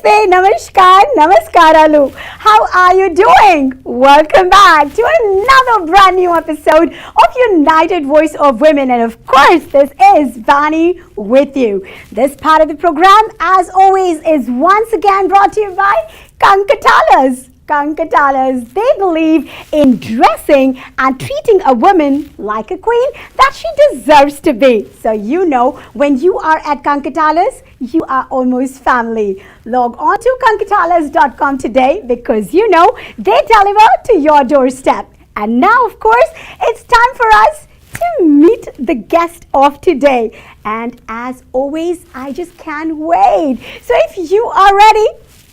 Namaste, Namaskar, Namaskaralu. How are you doing? Welcome back to another brand new episode of United Voice of Women. And of course, this is Vani with you. This part of the program, as always, is once again brought to you by KANKATALAs. KANKATALAs, they believe in dressing and treating a woman like a queen that she deserves to be. So you know, when you are at KANKATALAs, you are almost family. Log on to kankatalas.com today because you know they deliver to your doorstep. And now, of course, it's time for us to meet the guest of today. And as always, I just can't wait. So if you are ready,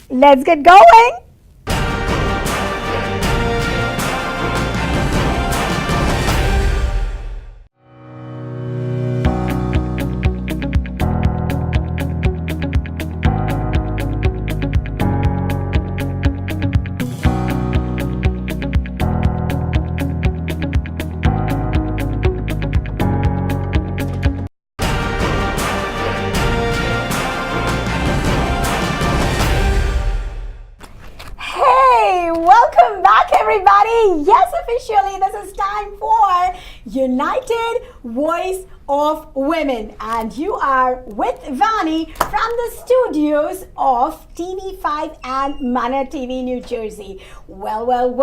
let's get going. Everybody, yes, officially this is time for United Voice of Women, and you are with Vani from the studios of TV5 and Mana TV, New Jersey. Well,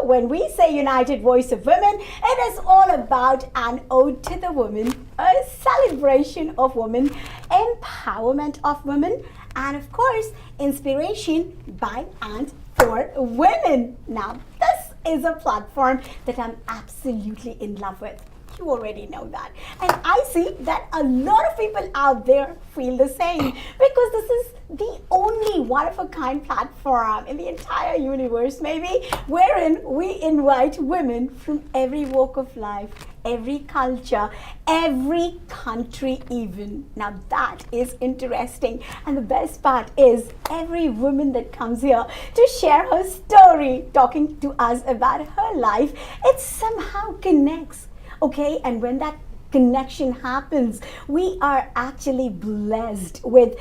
when we say United Voice of Women, it is all about an ode to the woman, a celebration of women, empowerment of women, and of course, inspiration by and for women. Now, this is a platform that I'm absolutely in love with. You already know that. And I see that a lot of people out there feel the same because this is the only one-of-a-kind platform in the entire universe, maybe, wherein we invite women from every walk of life, every culture, every country even. Now that is interesting. And the best part is every woman that comes here to share her story, talking to us about her life, it somehow connects. Okay, and when that connection happens, we are actually blessed with,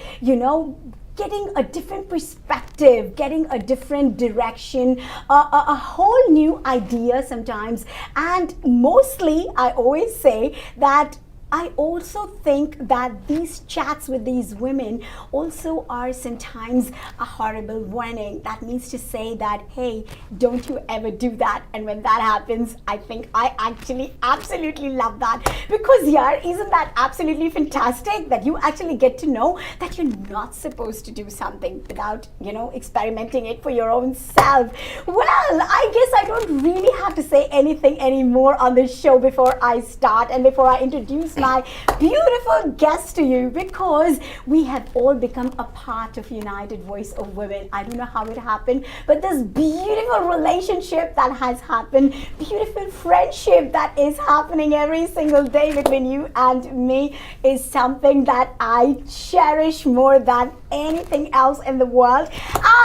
getting a different perspective, getting a different direction, a whole new idea sometimes. And mostly, I always say that I also think that these chats with these women also are sometimes a horrible warning. That means to say that, hey, don't you ever do that. And when that happens, I think I actually absolutely love that. Because isn't that absolutely fantastic that you actually get to know that you're not supposed to do something without, experimenting it for your own self. Well, I guess I don't really have to say anything anymore on this show before I start and before I introduce my beautiful guest to you, because we have all become a part of United Voice of Women. I don't know how it happened, but this beautiful relationship that has happened, beautiful friendship that is happening every single day between you and me is something that I cherish more than anything else in the world.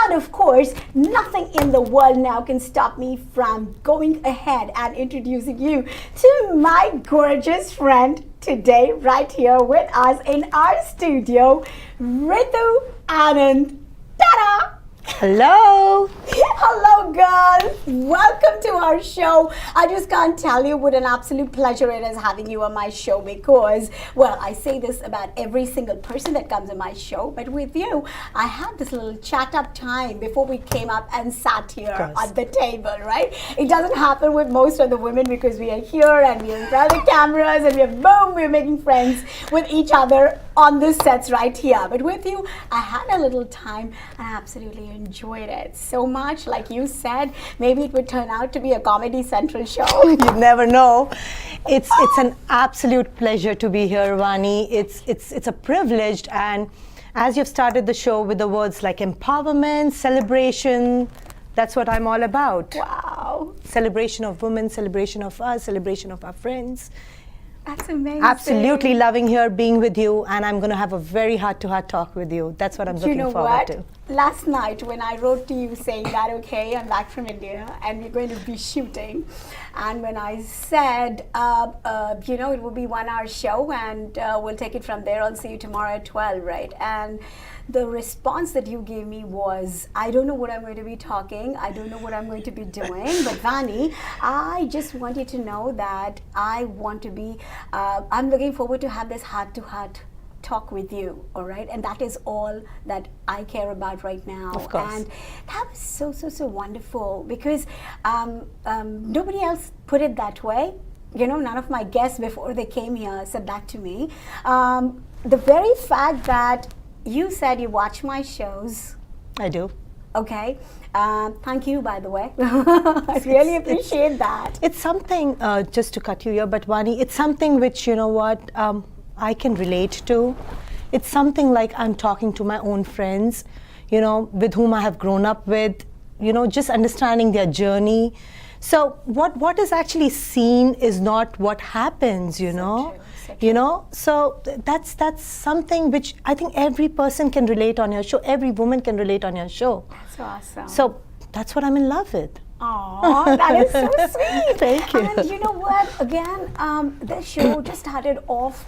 And of course, nothing in the world now can stop me from going ahead and introducing you to my gorgeous friend today, right here with us in our studio, Ritu Nanda. Ta-da! Hello. Hello, girls. Welcome to our show. I just can't tell you what an absolute pleasure it is having you on my show because, well, I say this about every single person that comes on my show, but with you, I had this little chat up time before we came up and sat here at the table, right? It doesn't happen with most of the women because we are here and we are in front of the cameras and we're making friends with each other on the sets right here. But with you, I had a little time and I absolutely enjoyed it so much. Like you said, maybe it would turn out to be a Comedy Central show. You never know. It's an absolute pleasure to be here, Vani. It's a privilege, and as you've started the show with the words like empowerment, celebration, that's what I'm all about. Wow. Celebration of women, celebration of us, celebration of our friends. That's amazing. Absolutely loving here, being with you, and I'm going to have a very heart-to-heart talk with you. That's what I'm looking forward to. Last night when I wrote to you saying that, okay, I'm back from India and we're going to be shooting, and when I said, you know, it will be 1 hour show and we'll take it from there, I'll see you tomorrow at 12, right? And the response that you gave me was, I don't know what I'm going to be talking, I don't know what I'm going to be doing, but Vani, I just want you to know that I want to be, I'm looking forward to have this heart-to-heart talk with you, all right? And that is all that I care about right now. Of course. And that was so wonderful, because nobody else put it that way. You know, none of my guests before they came here said that to me. The very fact that you said you watch my shows. I do. Okay. Thank you, by the way. I really appreciate that. It's something, just to cut you here, but Vani, it's something which, you know what, I can relate to. It's something like I'm talking to my own friends, you know, with whom I have grown up with, you know, just understanding their journey. So what is actually seen is not what happens, you know. You know, so that's something which I think every person can relate on your show. Every woman can relate on your show. That's awesome. So that's what I'm in love with. Oh, that is so sweet. Thank you. And you know what? Again, this show just started off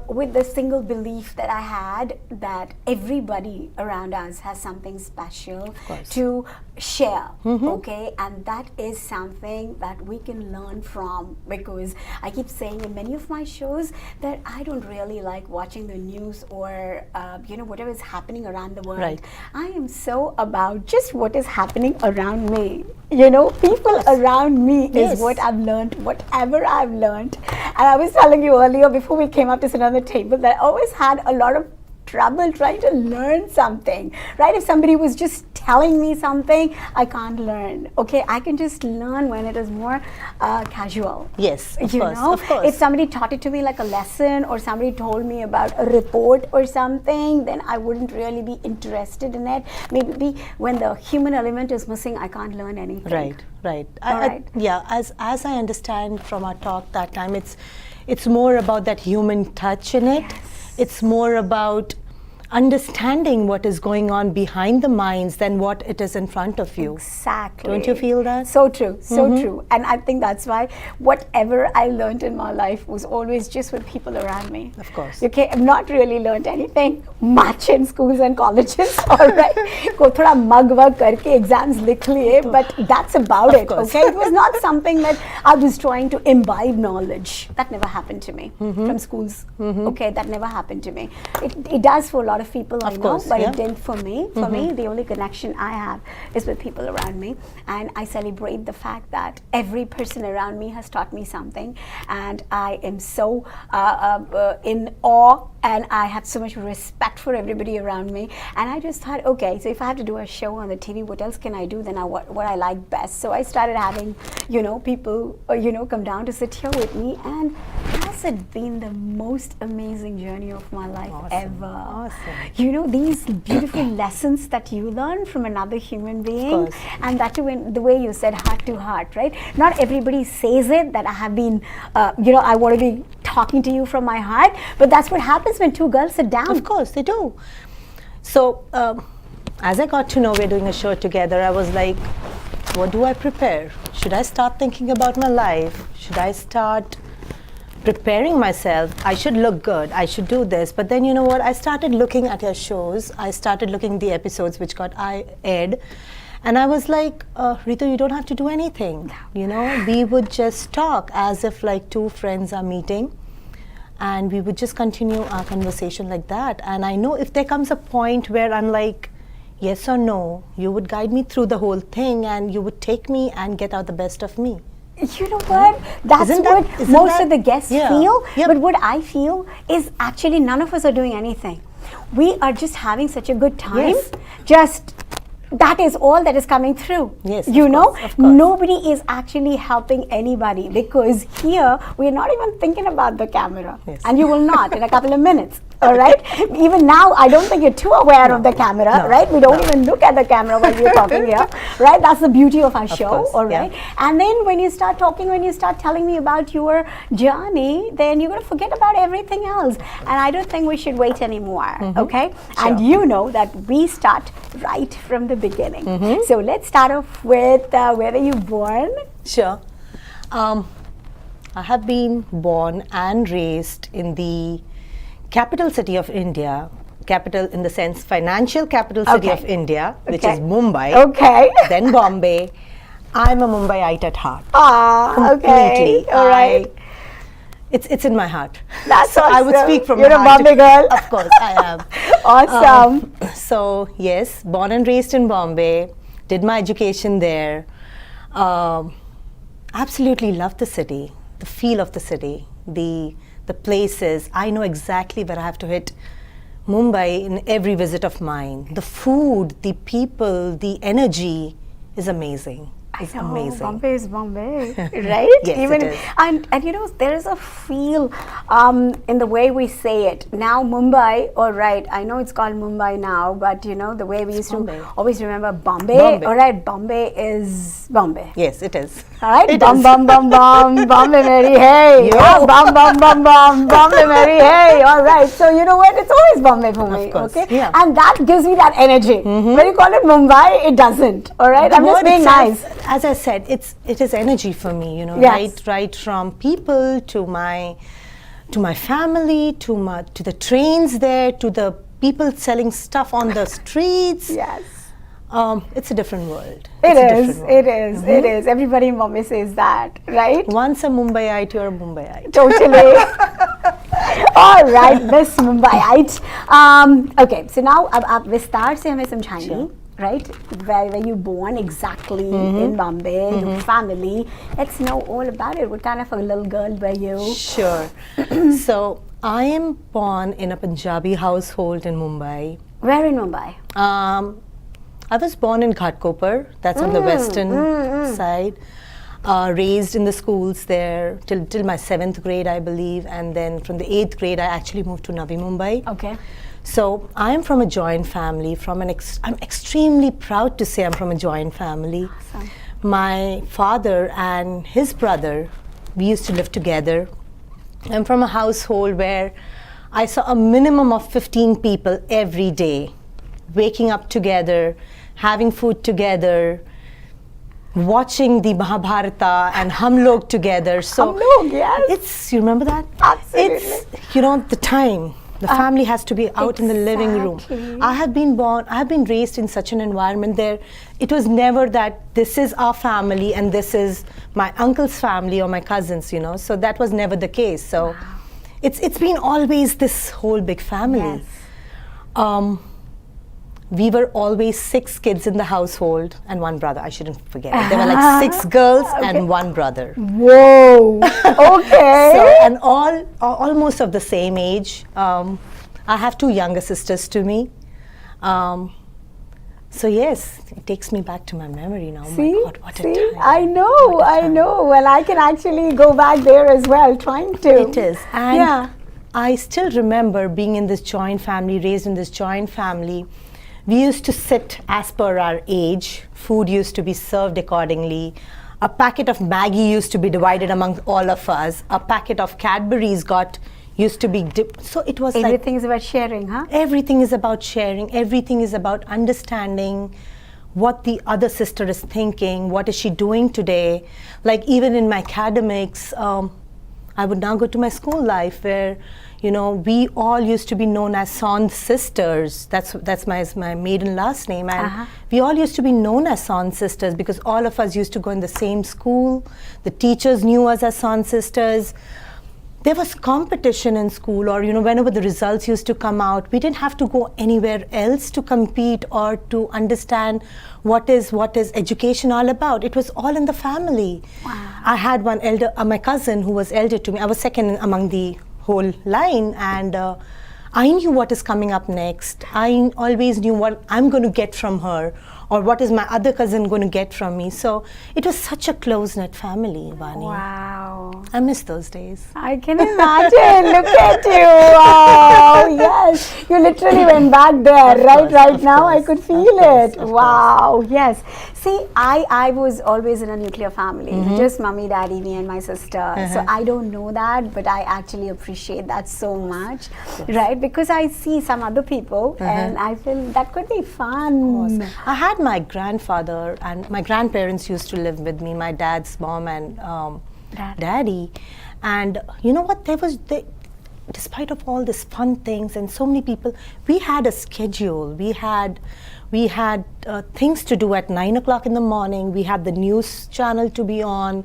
with the single belief that I had that everybody around us has something special to share, okay? And that is something that we can learn from, because I keep saying in many of my shows that I don't really like watching the news or, you know, whatever is happening around the world. Right. I am so about just what is happening around me. You know, people around me is what I've learned, whatever I've learned. And I was telling you earlier before we came up to sit on the table that I always had a lot of trouble trying to learn something, right? If somebody was just telling me something, I can't learn. Okay, I can just learn when it is more casual. Yes, of you course, know? of course. If somebody taught it to me like a lesson, or somebody told me about a report or something, then I wouldn't really be interested in it. Maybe when the human element is missing, I can't learn anything. Right, right. Right. Yeah, as I understand from our talk that time, it's more about that human touch in it. Yes. It's more about understanding what is going on behind the minds than what it is in front of you. Exactly. Don't you feel that? So true, so true. And I think that's why whatever I learned in my life was always just with people around me. Of course. Okay, I've not really learned anything much in schools and colleges, all right? Ko thoda mug wug karke exams likh liye, but that's about it, okay? It was not something that I was trying to imbibe knowledge. That never happened to me from schools, okay? That never happened to me. It does for a lot of people, I know, but it didn't for me. For me, the only connection I have is with people around me, and I celebrate the fact that every person around me has taught me something, and I am so in awe, and I have so much respect for everybody around me. And I just thought, okay, so if I have to do a show on the TV, what else can I do than what I like best? So I started having, you know, people, you know, come down to sit here with me, and has it been the most amazing journey of my life ever? Awesome. You know, these beautiful lessons that you learn from another human being, and that too in the way you said, heart to heart, right? Not everybody says it, that I have been, you know, I want to be talking to you from my heart, but that's what happens when two girls sit down. Of course, they do. So, as I got to know we're doing a show together, I was like, what do I prepare? Should I start thinking about my life? Should I start preparing myself? I should look good, I should do this. But then, you know what, I started looking at your shows, I started looking at the episodes which got aired, and I was like, Ritu, you don't have to do anything. You know, we would just talk as if like two friends are meeting, and we would just continue our conversation like that. And I know if there comes a point where I'm like, yes or no, you would guide me through the whole thing, and you would take me and get out the best of me. You know what? That's what most of the guests feel. But what I feel is actually none of us are doing anything. We are just having such a good time. Just that is all that is coming through. You know, nobody is actually helping anybody, because here we are not even thinking about the camera, and you will not in a couple of minutes. All right. Even now, I don't think you're too aware of the camera, right? We don't even look at the camera while we're talking here, right? That's the beauty of our show, course, all right? And then when you start talking, when you start telling me about your journey, then you're going to forget about everything else. And I don't think we should wait anymore, okay? Sure. And you know that we start right from the beginning. So let's start off with where were you born? Sure. I have been born and raised in the capital city of India, capital in the sense financial capital city of India, which is Mumbai, then Bombay. I'm a Mumbaiite at heart. Okay. All right. It's in my heart. That's so awesome. I would speak from You're my a heart. Bombay girl. Of course, I am. Awesome. So yes, born and raised in Bombay, did my education there. Absolutely love the city, the feel of the city, the places. I know exactly where I have to hit Mumbai in every visit of mine. The food, the people, the energy is amazing. It's amazing. Bombay is Bombay, right? Yes, Even it is. And you know, there is a feel in the way we say it. Now Mumbai, all right, I know it's called Mumbai now, but you know, the way we used Bombay. to always remember Bombay. Bombay. All right, Bombay is Bombay. Yes, it is. All right, It bum is. bum bum bum, Bombay Mary, hey, Yo. yeah, bum bum bum bum, Bombay Mary, hey. All right, so you know what? It's always Bombay for me, Of course, okay? yeah. And that gives me that energy. When you call it Mumbai, it doesn't. All right, I'm just word being itself, nice. As I said, it is energy for me, you know, Yes. right from people to my family, to the trains there, to the people selling stuff on the streets. Yes. It's a different world. It It's a is, different world. it is. Everybody in Bombay says that, right? Once a Mumbaiite, you're a Mumbaiite. Totally. All right, Miss Mumbaiite. Okay, so now आप विस्तार से हमें समझाएंगी, right? Where were you born exactly in Bombay? Your family. Let's know all about it. What kind of a little girl were you? Sure. So I am born in a Punjabi household in Mumbai. Where in Mumbai? I was born in Ghatkopar, that's on the western side. Raised in the schools there till my 7th grade, I believe, and then from the 8th grade, I actually moved to Navi Mumbai. Okay. So I am from a joint family. I'm extremely proud to say I'm from a joint family. Awesome. My father and his brother, we used to live together. I'm from a household where I saw a minimum of 15 people every day, waking up together, having food together, watching the Mahabharata and Hum Log together. So Hum Log, yes. you remember that? Absolutely. It's, you know, the time. The family has to be out in the living room. Exactly. I have been raised in such an environment there. It was never that this is our family and this is my uncle's family or my cousins, you know. So that was never the case. So it's been always this whole big family. Yes. We were always 6 kids in the household and 1 brother. I shouldn't forget it. There were like 6 girls and 1 brother. Whoa. Okay. So, and almost of the same age. I have 2 younger sisters to me. So yes, it takes me back to my memory now. See? Oh my God, what a time. I know. Well, I can actually go back there as well, trying to. It is. And I still remember being in this joint family, raised in this joint family. We used to sit as per our age. Food used to be served accordingly. A packet of Maggi used to be divided among all of us. A packet of Cadbury's used to be dipped. So it was Everything is about sharing, huh? everything is about sharing. Everything is about understanding what the other sister is thinking. What is she doing today? Like even in my academics, I would now go to my school life where, you know, we all used to be known as Sant sisters. That's my maiden last name, and we all used to be known as Sant sisters because all of us used to go in the same school. The teachers knew us as Sant sisters. There was competition in school, or you know, whenever the results used to come out, we didn't have to go anywhere else to compete or to understand what is education all about. It was all in the family. Wow. I had one my cousin who was elder to me. I was second among the whole line, and I knew what is coming up next. I always knew what I'm going to get from her, or what is my other cousin going to get from me. So it was such a close-knit family, Vani. Wow. I miss those days. I can imagine. Look at you. Oh, yes. You literally went back there, right now. I could feel it. Wow. Yes. See, I was always in a nuclear family. Just mommy, daddy, me and my sister. So I don't know that, but I actually appreciate that so much. Right? Because I see some other people and I feel that could be fun. I had my grandfather and my grandparents used to live with me, my dad's mom and daddy. And you know what, despite of all these fun things and so many people, we had a schedule. We had things to do at 9 o'clock in the morning. We had the news channel to be on.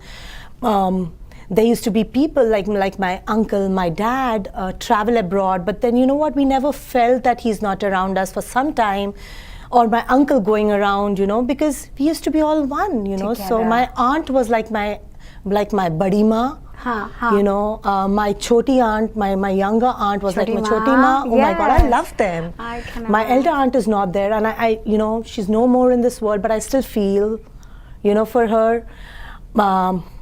There used to be people like my uncle, my dad travel abroad, but then you know what, we never felt that he's not around us for some time, or my uncle going around, you know, because we used to be all one, you know. Together. So my aunt was like my buddy ma. You know, my choti aunt, my younger aunt was like my choti ma. Oh my God, I love them. My elder aunt is not there, and I, you know, she's no more in this world, but I still feel, you know, for her.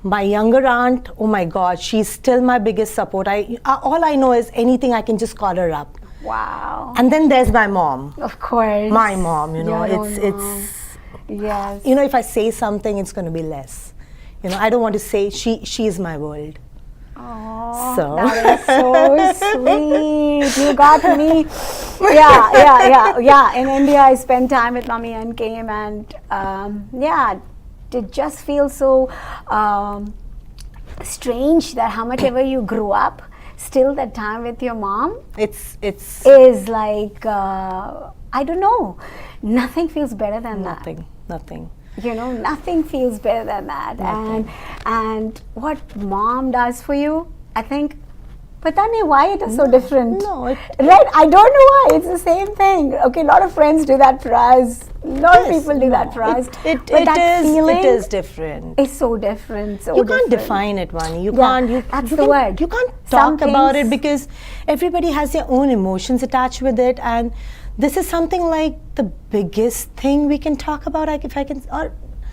My younger aunt, oh my God, she's still my biggest support. All I know is anything I can just call her up. Wow. And then there's my mom. Of course. My mom, you know, it's. Yes. You know, if I say something, it's going to be less. You know, I don't want to say she is my world. Oh, So. that is so sweet. You got me. Yeah. In India, I spent time with mommy and came and it just feels so strange that how much ever you grew up, still that time with your mom It's is like I don't know. Nothing feels better than that. Nothing. You know, nothing feels better than that. And what mom does for you, I think, pata nahi why it is so different. No, right? I don't know why. It's the same thing. Okay, a lot of friends do that for us. A lot of people do that for us. It is different. It's so different. So you can't different. define it, Vani. That's the word. You can't talk about it because everybody has their own emotions attached with it, and this is something like the biggest thing we can talk about. If I can, or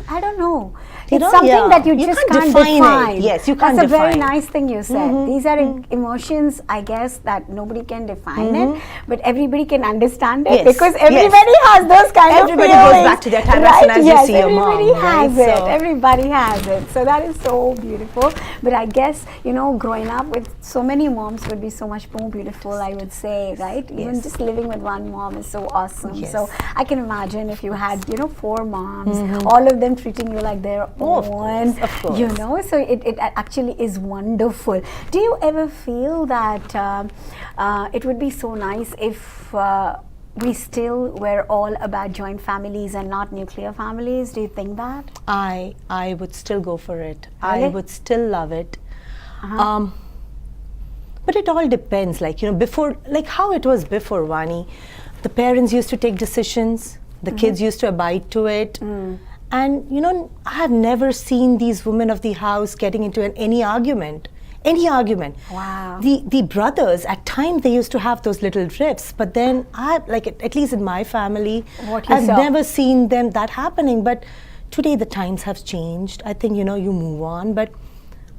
I don't know. It's something that you just can't define. It. Yes, you can't define. That's a very define. nice thing you said. These are emotions, I guess, that nobody can define it, but everybody can understand it because everybody has those kind of feelings. Everybody goes back to their time as soon as you see your mom. Everybody has it. So everybody has it. So that is so beautiful. But I guess, you know, growing up with so many moms would be so much more beautiful, I would say, right? Even just living with one mom is so awesome. Yes. So I can imagine if you had, you know, 4 moms, all of them treating you like their own, of course. you know, so it actually is wonderful. Do you ever feel that it would be so nice if we still were all about joint families and not nuclear families? Do you think that? I would still go for it. Really? I would still love it. But it all depends, like, you know, before, like how it was before, Vani. The parents used to take decisions, the kids used to abide to it. And, you know, I have never seen these women of the house getting into any argument. Wow. The brothers, at times they used to have those little rifts, but then at least in my family, I've never seen that happening. But today the times have changed. I think, you know, you move on, but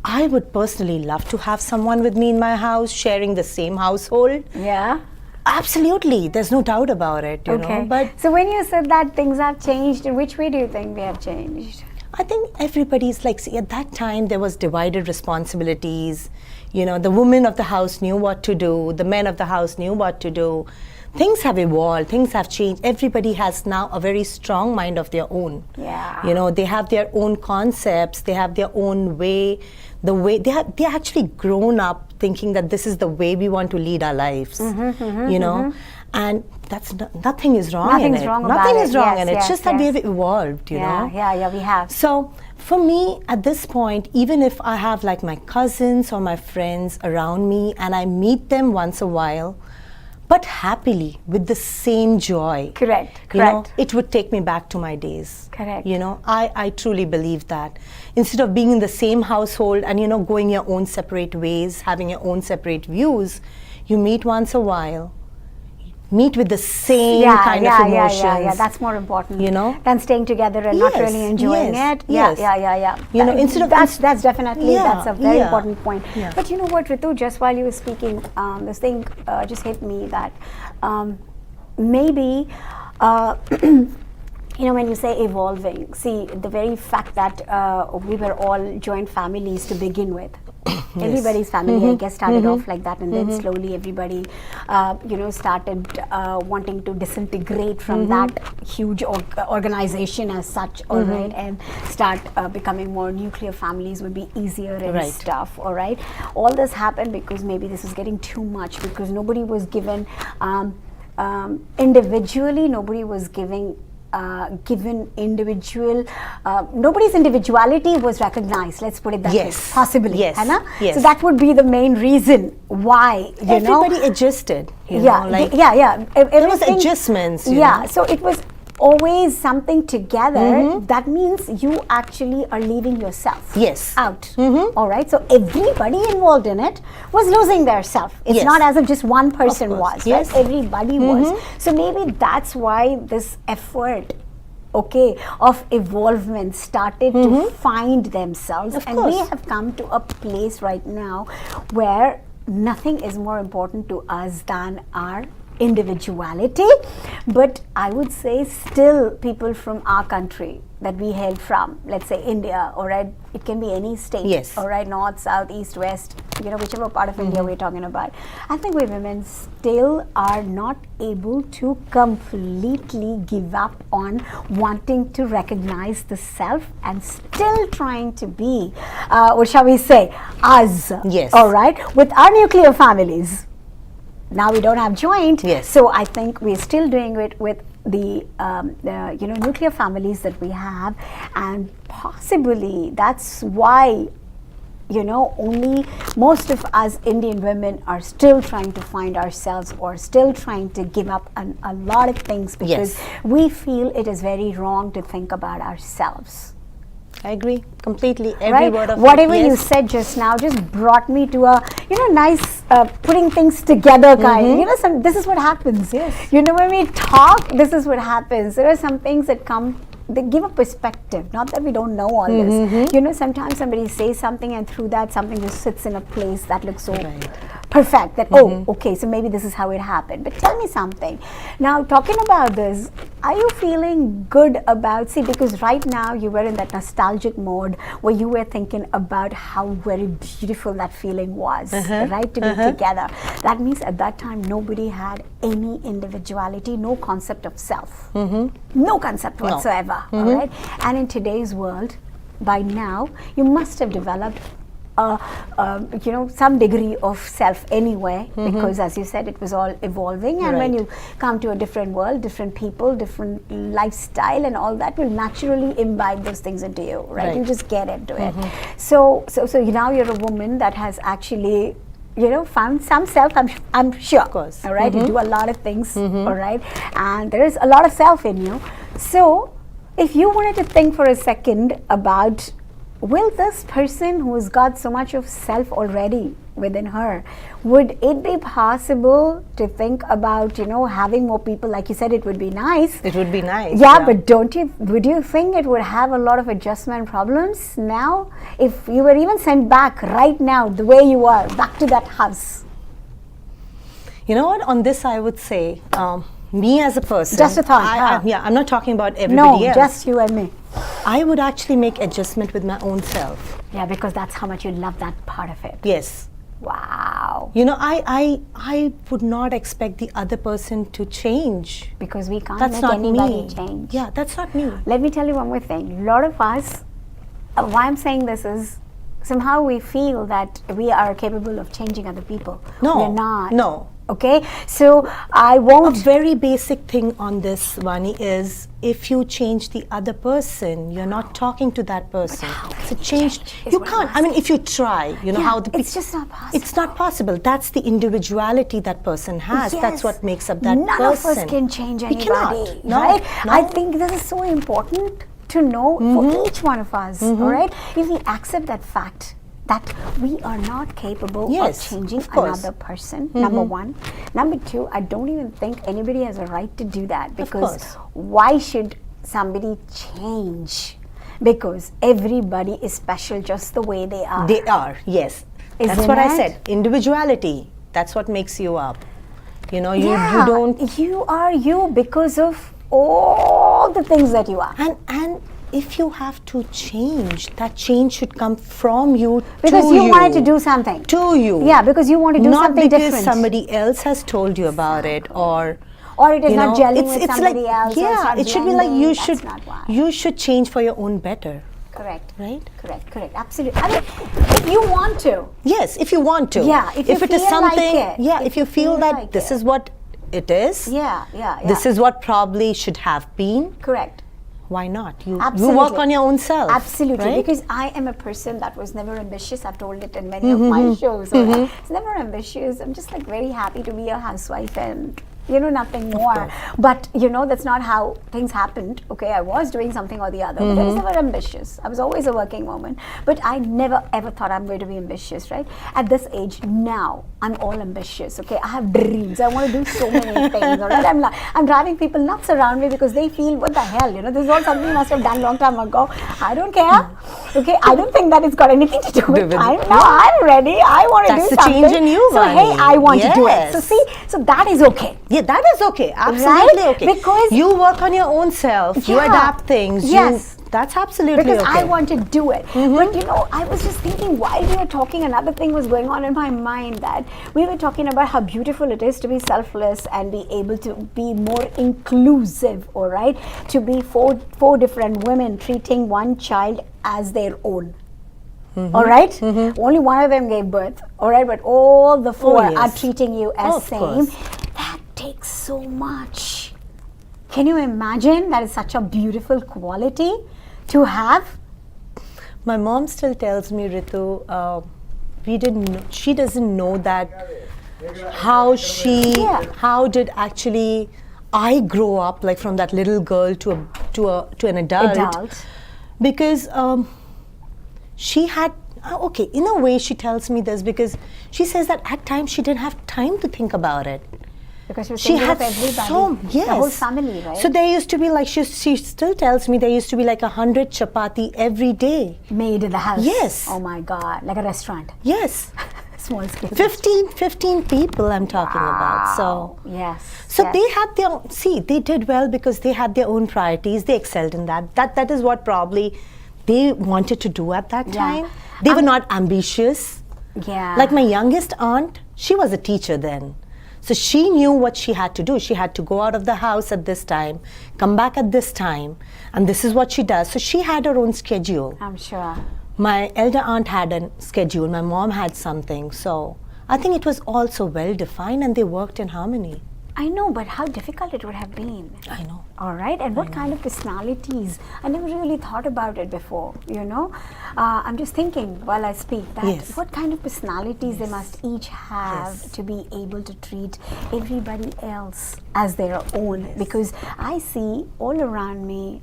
I would personally love to have someone with me in my house, sharing the same household. Yeah. Absolutely, there's no doubt about it, you know. But so when you said that things have changed, in which way do you think they have changed? I think everybody's like, see, at that time there was divided responsibilities. You know, the women of the house knew what to do, the men of the house knew what to do. Things have evolved, things have changed. Everybody has now a very strong mind of their own. Yeah. You know, they have their own concepts, they have their own way, they're actually grown up thinking that this is the way we want to lead our lives. You know, and that's nothing is wrong in it. Nothing is wrong in it. It's just that we have evolved, you know. Yeah, we have. So for me, at this point, even if I have like my cousins or my friends around me and I meet them once a while, but happily, with the same joy. Correct. You know, it would take me back to my days. Correct. You know, I truly believe that. Instead of being in the same household and, you know, going your own separate ways, having your own separate views, you meet once a while, meet with the same kind of emotions. Yeah. That's more important. You know, than staying together and not really enjoying it. Yeah. You know, instead of that's definitely that's a very important point. Yeah. But you know what, Ritu? Just while you were speaking, this thing just hit me that maybe. You know, when you say evolving, see, the very fact that we were all joint families to begin with. Everybody's family, I guess, started off like that, and then slowly everybody, you know, started wanting to disintegrate from that huge organization as such, all right, and start becoming more nuclear families would be easier and stuff, all right. All this happened because maybe this was getting too much, because nobody was given individually, nobody was given individual, nobody's individuality was recognized, let's put it that way, possibly. Yes. So that would be the main reason why, you everybody adjusted. You know, like there was adjustments. You know? So it was always something together. That means you actually are leaving yourself out. All right, so everybody involved in it was losing their self. It's not as if just one person was, right? Everybody was. So maybe that's why this effort of evolvement started to find themselves, and we have come to a place right now where nothing is more important to us than our individuality. But I would say still people from our country that we hail from, let's say India, all right, it can be any state, all right, north, south, east, west, you know, whichever part of India we're talking about. I think we women still are not able to completely give up on wanting to recognize the self and still trying to be, what shall we say, us, all right, with our nuclear families. Now we don't have joint, so I think we're still doing it with the you know, nuclear families that we have, and possibly that's why, you know, only most of us Indian women are still trying to find ourselves, or still trying to give up on a lot of things, because we feel it is very wrong to think about ourselves. I agree completely. Every word of whatever you said just now just brought me to a, you know, nice putting things together kind. You know, this is what happens. You know, when we talk, this is what happens. There are some things that come, they give a perspective. Not that we don't know all this. You know, sometimes somebody says something, and through that something just sits in a place that looks so perfect that okay, so maybe this is how it happened. But tell me something. Now, talking about this, are you feeling good about, see, because right now you were in that nostalgic mode where you were thinking about how very beautiful that feeling was, right, to be together. That means at that time nobody had any individuality, no concept of self, no concept whatsoever, all right. And in today's world, by now, you must have developed you know, some degree of self anyway, because as you said, it was all evolving, and when you come to a different world, different people, different lifestyle, and all that will naturally imbibe those things into you, right? You just get into it. So now you're a woman that has actually, you know, found some self, I'm sure, of course, all right? You do a lot of things, all right, and there is a lot of self in you. So if you wanted to think for a second about, will this person who's got so much of self already within her, would it be possible to think about, you know, having more people? Like you said, it would be nice. It would be nice. Yeah, but would you think it would have a lot of adjustment problems now? If you were even sent back right now, the way you are, back to that house. You know what, on this I would say, me as a person. Just a thought. I'm not talking about everybody else. No, just you and me. I would actually make adjustment with my own self. Yeah, because that's how much you love that part of it. Yes. Wow. You know, I would not expect the other person to change. Because we can't make anybody change. Yeah, that's not me. Let me tell you one more thing. A lot of us, why I'm saying this is, somehow we feel that we are capable of changing other people. No. We're not. No. Okay, so I won't. A very basic thing on this, Vani, is if you change the other person, you're not talking to that person. It's a change. You can't. I mean, if you try, you know how the. It's just not possible. It's not possible. That's the individuality that person has. Yes. That's what makes up that person. None of us can change anybody. We cannot. No, right? no. I think this is so important to know for each one of us. All right, if we accept that fact, that we are not capable Yes, of changing of course. another person, number one. Number two, I don't even think anybody has a right to do that, because course. why should somebody change? Because everybody is special just the way they are. They are, yes. That's Isn't what I it? said. Individuality. That's what makes you up. You know, you Yeah, don't. you are you because of all the things that you are. And if you have to change, that change should come from you Because to you wanted to do something. To you. Yeah, because you want to do Not something because different. somebody else has told you about it, or it is you not know, gelling with it's somebody like, else. or it's yeah, not it should be like blending. you That's should not why. you should change for your own better. Correct. Right? Correct. Absolutely. I mean, if you want to. Yes, if you want to. Yeah, if you it is feel like something, it. yeah, if you feel that like this it. is what it is, Yeah. this is what probably should have been, correct. why not? You Absolutely. work on your own self. Absolutely, right? because I am a person that was never ambitious. I've told it in many of my shows. It's never ambitious. I'm just like very happy to be a housewife and nothing more. But that's not how things happened. Okay, I was doing something or the other, but I was never ambitious. I was always a working woman, but I never ever thought I'm going to be ambitious. Right? At this age now, I'm all ambitious. Okay, I have dreams. I want to do so many things. All right, I'm driving people nuts around me because they feel, what the hell? This is all something you must have done long time ago. I don't care. Okay, I don't think that it's got anything to do with time. No, I'm ready. I want to do That's the something. change in you, So Vani. hey, I want to do it. Yes. So see, so that is okay. Yeah, that is okay. Absolutely okay. Because you work on your own self. You Yeah. adapt things. Yes. That's absolutely because okay. I want to do it. But I was just thinking while we were talking, another thing was going on in my mind, that we were talking about how beautiful it is to be selfless and be able to be more inclusive, all right? To be four different women treating one child as their own. All right? Only one of them gave birth, all right? But all the four yes. are treating you as Of same. course. That takes so much. Can you imagine? That is such a beautiful quality to have. My mom still tells me, Ritu, she doesn't know that how did actually I grow up, like from that little girl to an adult. Because she had, okay, in a way she tells me this because she says that at times she didn't have time to think about it. Because She had of everybody, yes. the whole family, right? So there used to be like, she still tells me there used to be like 100 chapati every day. Made in the house. Yes. Oh my God, like a restaurant. Yes. Small scale. 15 people I'm talking about. So Yes. So yes. they had their, they did well because they had their own priorities. They excelled in that. That is what probably they wanted to do at that time. They were not ambitious. Yeah. Like my youngest aunt, she was a teacher then. So she knew what she had to do. She had to go out of the house at this time, come back at this time, and this is what she does. So she had her own schedule. I'm sure. My elder aunt had a schedule. My mom had something. So I think it was all so well defined and they worked in harmony. I know, but how difficult it would have been. I know. All right, and what kind of personalities? I never really thought about it before, I'm just thinking while I speak that Yes. what kind of personalities they must each have Yes. to be able to treat everybody else as their own. Because I see all around me,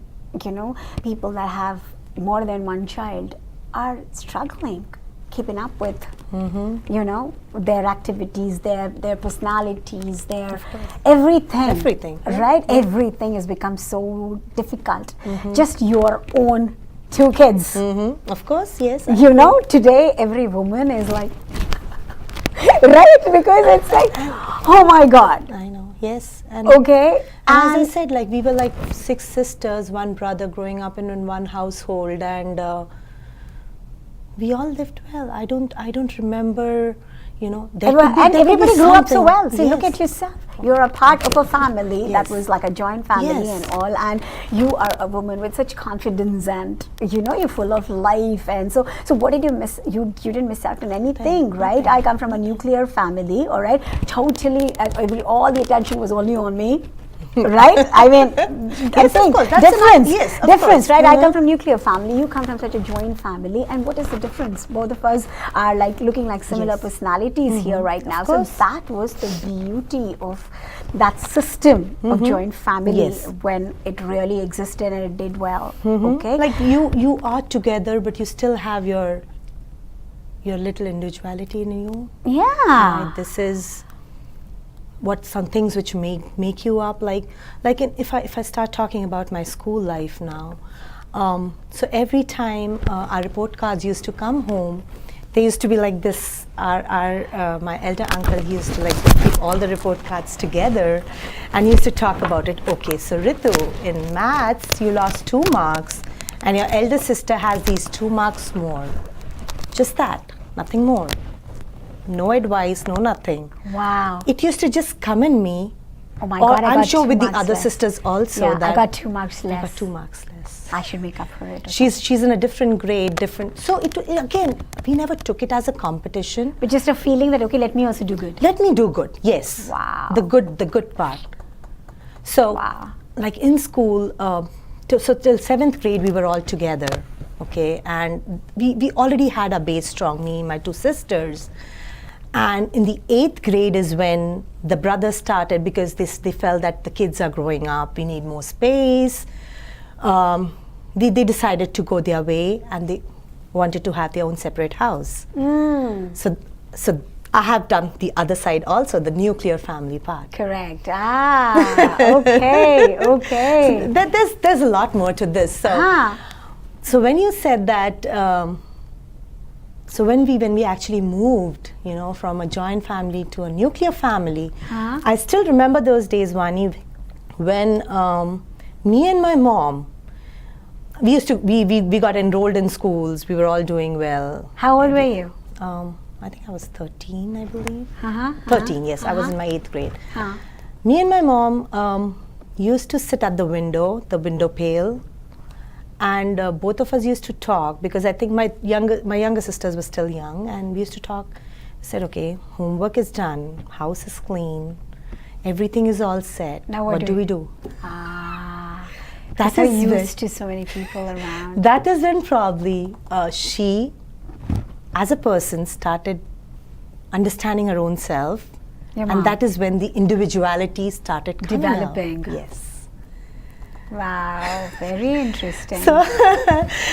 people that have more than one child are struggling keeping up with their activities, their personalities, their everything, right? Everything has become so difficult. Just your own 2 kids. Of course, yes. Today every woman is like right, because it's like, oh my God. I know, yes. And Okay. And as I said, like we were like 6 sisters, 1 brother growing up in one household, and we all lived well. I don't remember, and everybody grew up so well. See, look Yes. at yourself. You're a part of a family that Yes. was like a joint family Yes. and all, and you are a woman with such confidence, and you're full of life. And so what did you miss? You didn't miss out on anything, right? I come from a nuclear family, all right? Totally, all the attention was only on me. Right? I mean, Yes, of course. That's difference. yes, of Difference, course. right? I come from nuclear family. You come from such a joint family. And what is the difference? Both of us are like looking like similar personalities here right now. So course. that was the beauty of that system of joint family Yes. when it really existed and it did well. Okay? Like you are together, but you still have your your little individuality in you. Yeah. Right? This is what some things which make you up. If I start talking about my school life now, so every time our report cards used to come home, they used to be like this. My elder uncle, he used to like keep all the report cards together, and he used to talk about it. Okay, so Ritu, in maths you lost 2 marks, and your elder sister has these 2 marks more. Just that, nothing more. No advice, no nothing. Wow. It used to just come in me. Oh my or God, I I'm got sure 2 with the marks other less. sisters also. Yeah, that I got 2 marks I less. got 2 marks less. I should make up for it. She's in a different grade, different. So again, we never took it as a competition. But just a feeling that, okay, let me also do good. Let me do good. Yes. Wow. The good part. So, Wow. like in school, till 7th grade, we were all together. Okay, and we already had a base strong, me, my 2 sisters. And in the 8th grade is when the brothers started, because they felt that the kids are growing up, we need more space. They decided to go their way, and they wanted to have their own separate house. So I have done the other side also, the nuclear family part. Correct. Okay, okay. So there's a lot more to this. So, so when you said that, so when we actually moved, from a joint family to a nuclear family, I still remember those days, Vani, when me and my mom, we got enrolled in schools. We were all doing well. How old were you? I think I was 13, I believe. 13, yes. I was in my 8th grade. Me and my mom used to sit at the window pail, and both of us used to talk, because I think my younger sisters were still young, and we used to talk. Said, okay, homework is done, house is clean, everything is all set. Now what do we do? That's so used to so many people around. That is when probably she, as a person, started understanding her own self, and that is when the individuality started coming developing. out. Yes. Wow, very interesting. So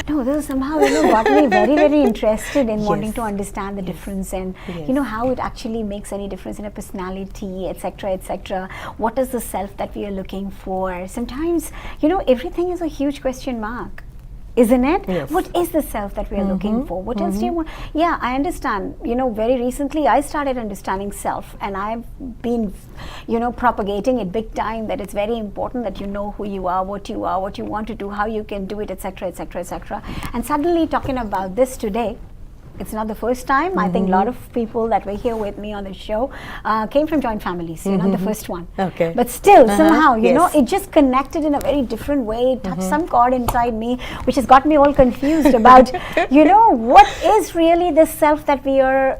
no, this somehow got me very, very interested in wanting to understand the difference, and how it actually makes any difference in a personality, etc., etc. What is the self that we are looking for? Sometimes everything is a huge question mark, isn't it? Yes. What is the self that we are looking for? What else do you want? Yeah, I understand. Very recently I started understanding self, and I've been, propagating it big time, that it's very important that you know who you are, what you want to do, how you can do it, etc., etc., etc. And suddenly talking about this today, it's not the first time. I think a lot of people that were here with me on the show came from joint families, the first one. Okay. But still, somehow, yes. it just connected in a very different way. It touched some chord inside me, which has got me all confused about, what is really the self that we are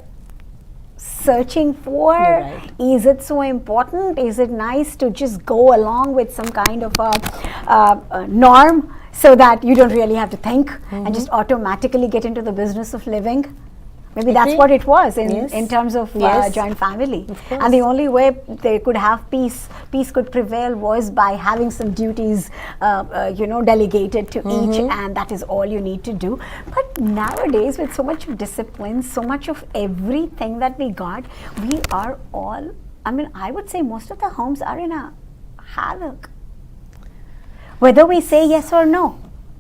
searching for? Right. Is it so important? Is it nice to just go along with some kind of a norm, so that you don't really have to think and just automatically get into the business of living? Maybe that's what it was in terms of joint family. And the only way they could have peace could prevail, was by having some duties, delegated to each, and that is all you need to do. But nowadays, with so much of discipline, so much of everything that we got, we are all, I would say most of the homes are in a havoc. Whether we say yes or no.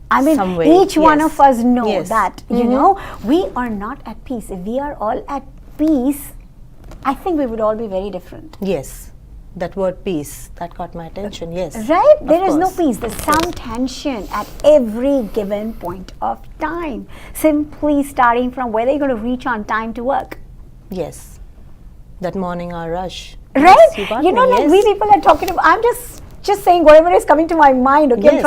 Each one of us know that, we are not at peace. If we are all at peace, I think we would all be very different. Yes. That word peace, that got my attention, yes. Right? There is no peace. There's some tension at every given point of time. Simply starting from whether you're going to reach on time to work. Yes. That morning hour rush. Right? Yes, we people are talking about, I'm just saying whatever is coming to my mind, okay? Yes.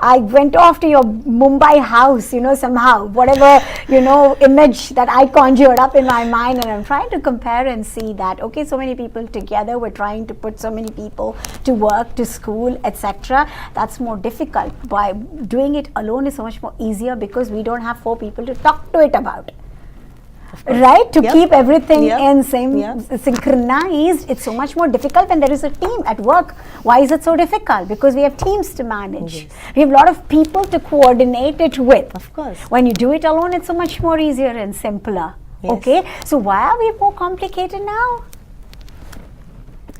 I went off to your Mumbai house, somehow, whatever, image that I conjured up in my mind, and I'm trying to compare and see that, okay, so many people together, we're trying to put so many people to work, to school, etc. That's more difficult. By doing it alone is so much more easier, because we don't have 4 people to talk to it about. Right? To keep everything in synchronized, it's so much more difficult when there is a team at work. Why is it so difficult? Because we have teams to manage. Yes. We have a lot of people to coordinate it with. Of course. When you do it alone, it's so much more easier and simpler. Yes. Okay, so why are we more complicated now?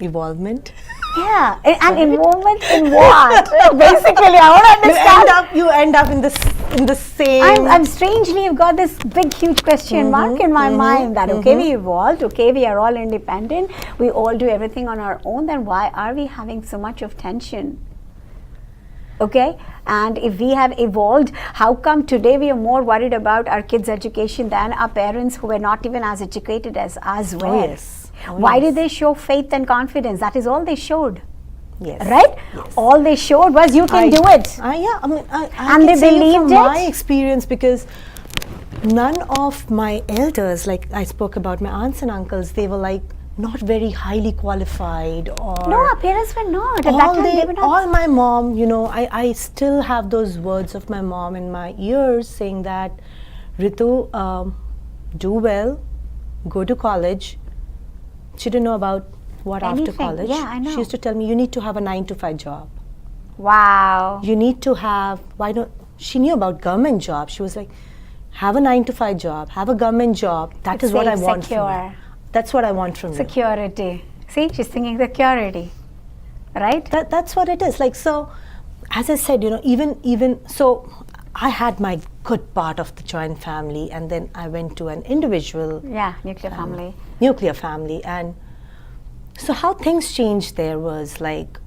Evolvement. Yeah, and involvement in what? Basically, I want to understand. You end up in the same. I'm strangely, I've got this big, huge question mark in my mind that okay, we evolved, okay, we are all independent, we all do everything on our own. Then why are we having so much of tension? Okay, and if we have evolved, how come today we are more worried about our kids' education than our parents who were not even as educated as us were? Oh, yes. Why did they show faith and confidence? That is all they showed. Yes. Right? Yes. All they showed was you can do it. Yeah, I mean, I And can they say believed from it? my experience, because none of my elders, like I spoke about my aunts and uncles, they were like not very highly qualified, or No, our parents were not. At that time, they were not. all my mom, you know, I still have those words of my mom in my ears saying that, Ritu, do well, go to college. She didn't know about what after Anything. college. Yeah, I know. She used to tell me, you need to have a 9-to-5 job. Wow. You need to have, she knew about government jobs. She was like, have a 9-to-5 job, have a government job. That is what I want from you. That's what I want from you. Security. See, she's thinking security. Right? That's what it is. Like, so, as I said, you know, even so, I had my good part of the joint family, and then I went to an individual Nuclear family. And so how things changed there was like,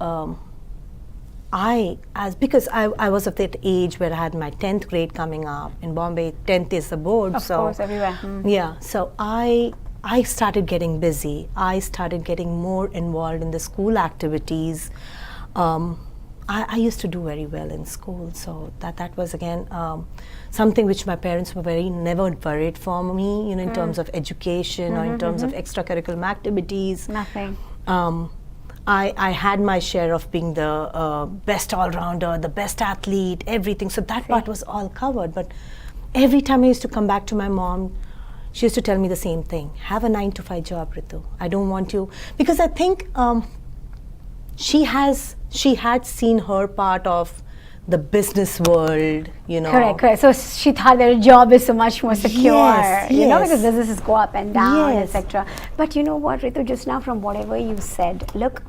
because I was of that age where I had my 10th grade coming up. In Bombay, 10th is the board. Of course, everywhere. Yeah, so I started getting busy. I started getting more involved in the school activities. I used to do very well in school, so that was again something which my parents were never worried for me, you know, in terms of education or in terms of extracurricular activities. Nothing. I had my share of being the best all-rounder, the best athlete, everything. So that part was all covered. But every time I used to come back to my mom, she used to tell me the same thing: have a 9-to-5 job, Ritu. I don't want you, because I think she had seen her part of the business world, you know. Correct. So she thought that a job is so much more secure, Yes, you know, yes. because businesses go up and down, Yes. etc. But you know what, Ritu, just now from whatever you said, look,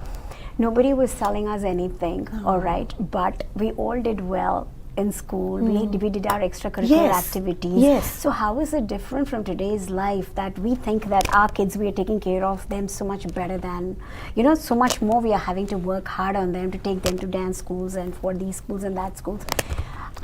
nobody was telling us anything, all right, but we all did well in school. We did our extracurricular activities. Yes. So how is it different from today's life that we think that our kids, we are taking care of them so much better than, you know, so much more we are having to work hard on them to take them to dance schools and for these schools and that schools.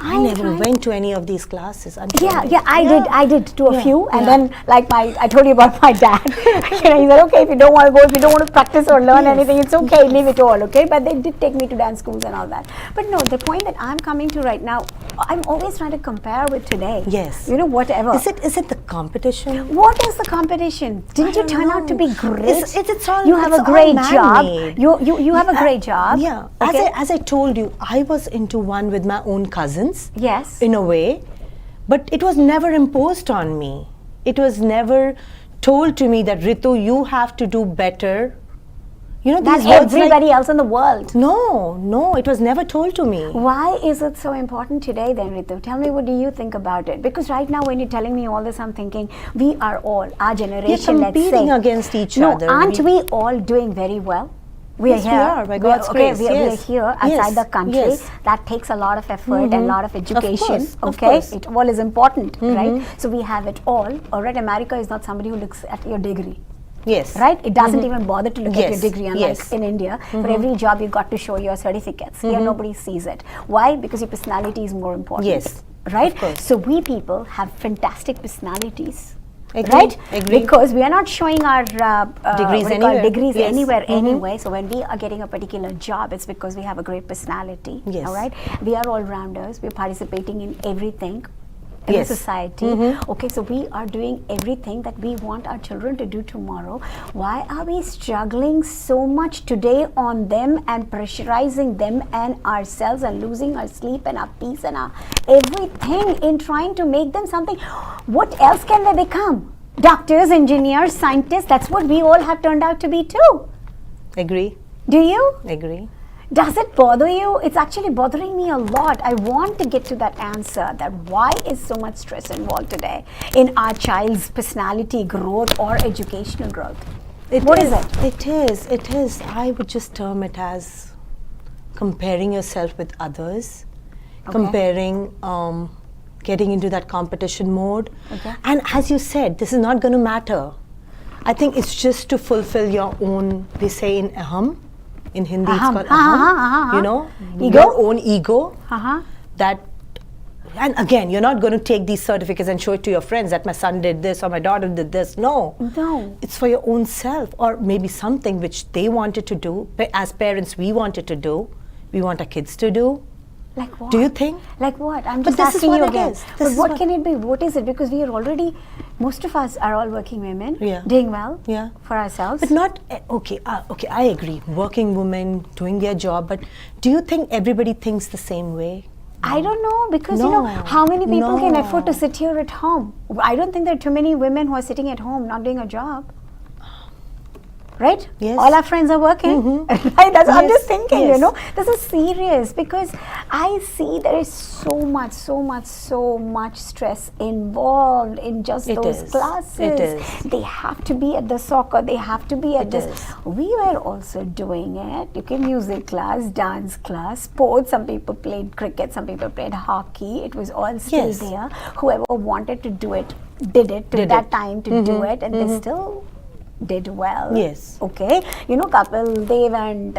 I never went to any of these classes. I did to a few, and then like I told you about my dad. You know, he said, okay, if you don't want to go, if you don't want to practice or learn anything, it's okay, leave it all, okay? But they did take me to dance schools and all that. But no, the point that I'm coming to right now, I'm always trying to compare with today. Yes. You know, whatever. Is it the competition? What is the competition? Didn't you turn out to be great? It's all, you have it's a great all job. man-made. You have a great job. Yeah. Okay? As I told you, I was into one with my own cousins. Yes. In a way, but it was never imposed on me. It was never told to me that, Ritu, you have to do better. You know, That's these words everybody else in the world. No, it was never told to me. Why is it so important today then, Ritu? Tell me, what do you think about it? Because right now when you're telling me all this, I'm thinking, we are all, our generation, let's say. We're competing against each other. No, aren't we all doing very well? We Yes, are here. we are, by God's grace, we are yes. here outside Yes, the country. yes. That takes a lot of effort and a lot of education. Of Okay, course. it all is important, right? So we have it all. All right, America is not somebody who looks at your degree. Yes. Right? It doesn't even bother to look at your degree, unlike Yes. in India. For every job, you got to show your certificates. Here, nobody sees it. Why? Because your personality is more important. Yes. Right? Of course. So we people have fantastic personalities. Agree, Right? agree. Because we are not showing our Degrees what do you call it, anywhere. degrees Yes. anywhere anyway. So when we are getting a particular job, it's because we have a great personality. Yes. All right? We are all rounders. We're participating in everything in Yes. the society. Okay, so we are doing everything that we want our children to do tomorrow. Why are we struggling so much today on them and pressurizing them and ourselves and losing our sleep and our peace and our everything in trying to make them something? What else can they become? Doctors, engineers, scientists. That's what we all have turned out to be too. Agree. Do you? Agree. Does it bother you? It's actually bothering me a lot. I want to get to that answer, that why is so much stress involved today in our child's personality growth or educational growth? What is it? It is. I would just term it as comparing yourself with others, comparing, getting into that competition mode. And as you said, this is not going to matter. I think it's just to fulfill your own, we say in aham, in Hindi it's called aham, you know, your own ego. That, and again, you're not going to take these certificates and show it to your friends that my son did this or my daughter did this. No. It's for your own self, or maybe something which they wanted to do. As parents, we wanted to do. We want our kids to do. Like what? Do you think? Like what? I'm just asking you again. But what can it be? What is it? Because we are already, most of us are all working women, doing well for ourselves. But not, okay, I agree. Working women, doing their job. But do you think everybody thinks the same way? I don't know, because you know, how many people can afford to sit here at home? I don't think there are too many women who are sitting at home not doing a job. Right? Yes. All our friends are working. Right? That's what I'm just thinking, you know. This is serious, because I see there is so much stress involved in just those classes. They have to be at the soccer, they have to be at this. We were also doing it. Okay, music class, dance class, sports. Some people played cricket, some people played hockey. It was all still there. Whoever wanted to do it, did it, took that time to do it, and they still did well. Okay, you know, Kapil Dev and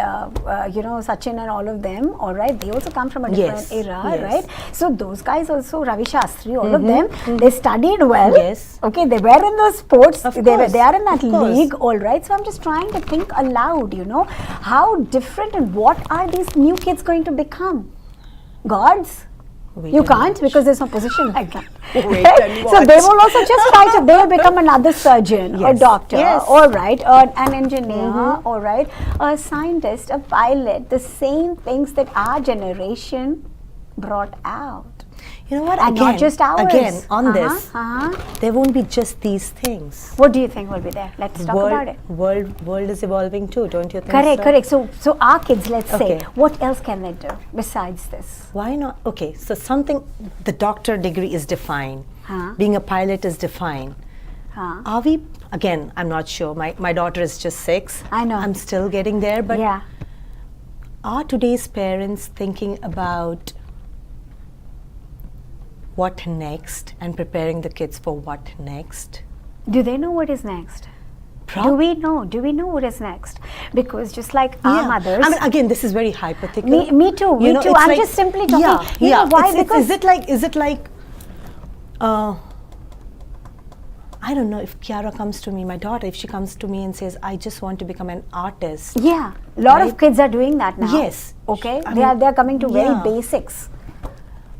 you know, Sachin and all of them, all right, they also come from a different era, right? So those guys also, Ravi Shastri, all of them, they studied well. Okay, they were in the sports, they are in that league, all right. So I'm just trying to think aloud, you know, how different and what are these new kids going to become? Gods? You can't, because there's no position like that. So they will also just try to, they will become another surgeon or doctor, all right, or an engineer, all right, a scientist, a pilot, the same things that our generation brought out. You know what? And again, not just ours. Again, on this, there won't be just these things. What do you think will be there? Let's talk about it. World is evolving too, don't you think? Correct. So our kids, let's say, what else can they do besides this? Why not? Okay, so something, the doctor degree is defined. Being a pilot is defined. Are we, again, I'm not sure. My daughter is just 6. I know. I'm still getting there, but are today's parents thinking about what next and preparing the kids for what next? Do they know what is next? Do we know? Do we know what is next? Because just like our mothers, I mean, again, this is very hypothetical. Me too. I'm just simply talking. You know why? Because is it like I don't know, if Kiara comes to me, my daughter, if she comes to me and says, I just want to become an artist. Yeah, a lot of kids are doing that now. Yes. Okay, they are coming to very basics.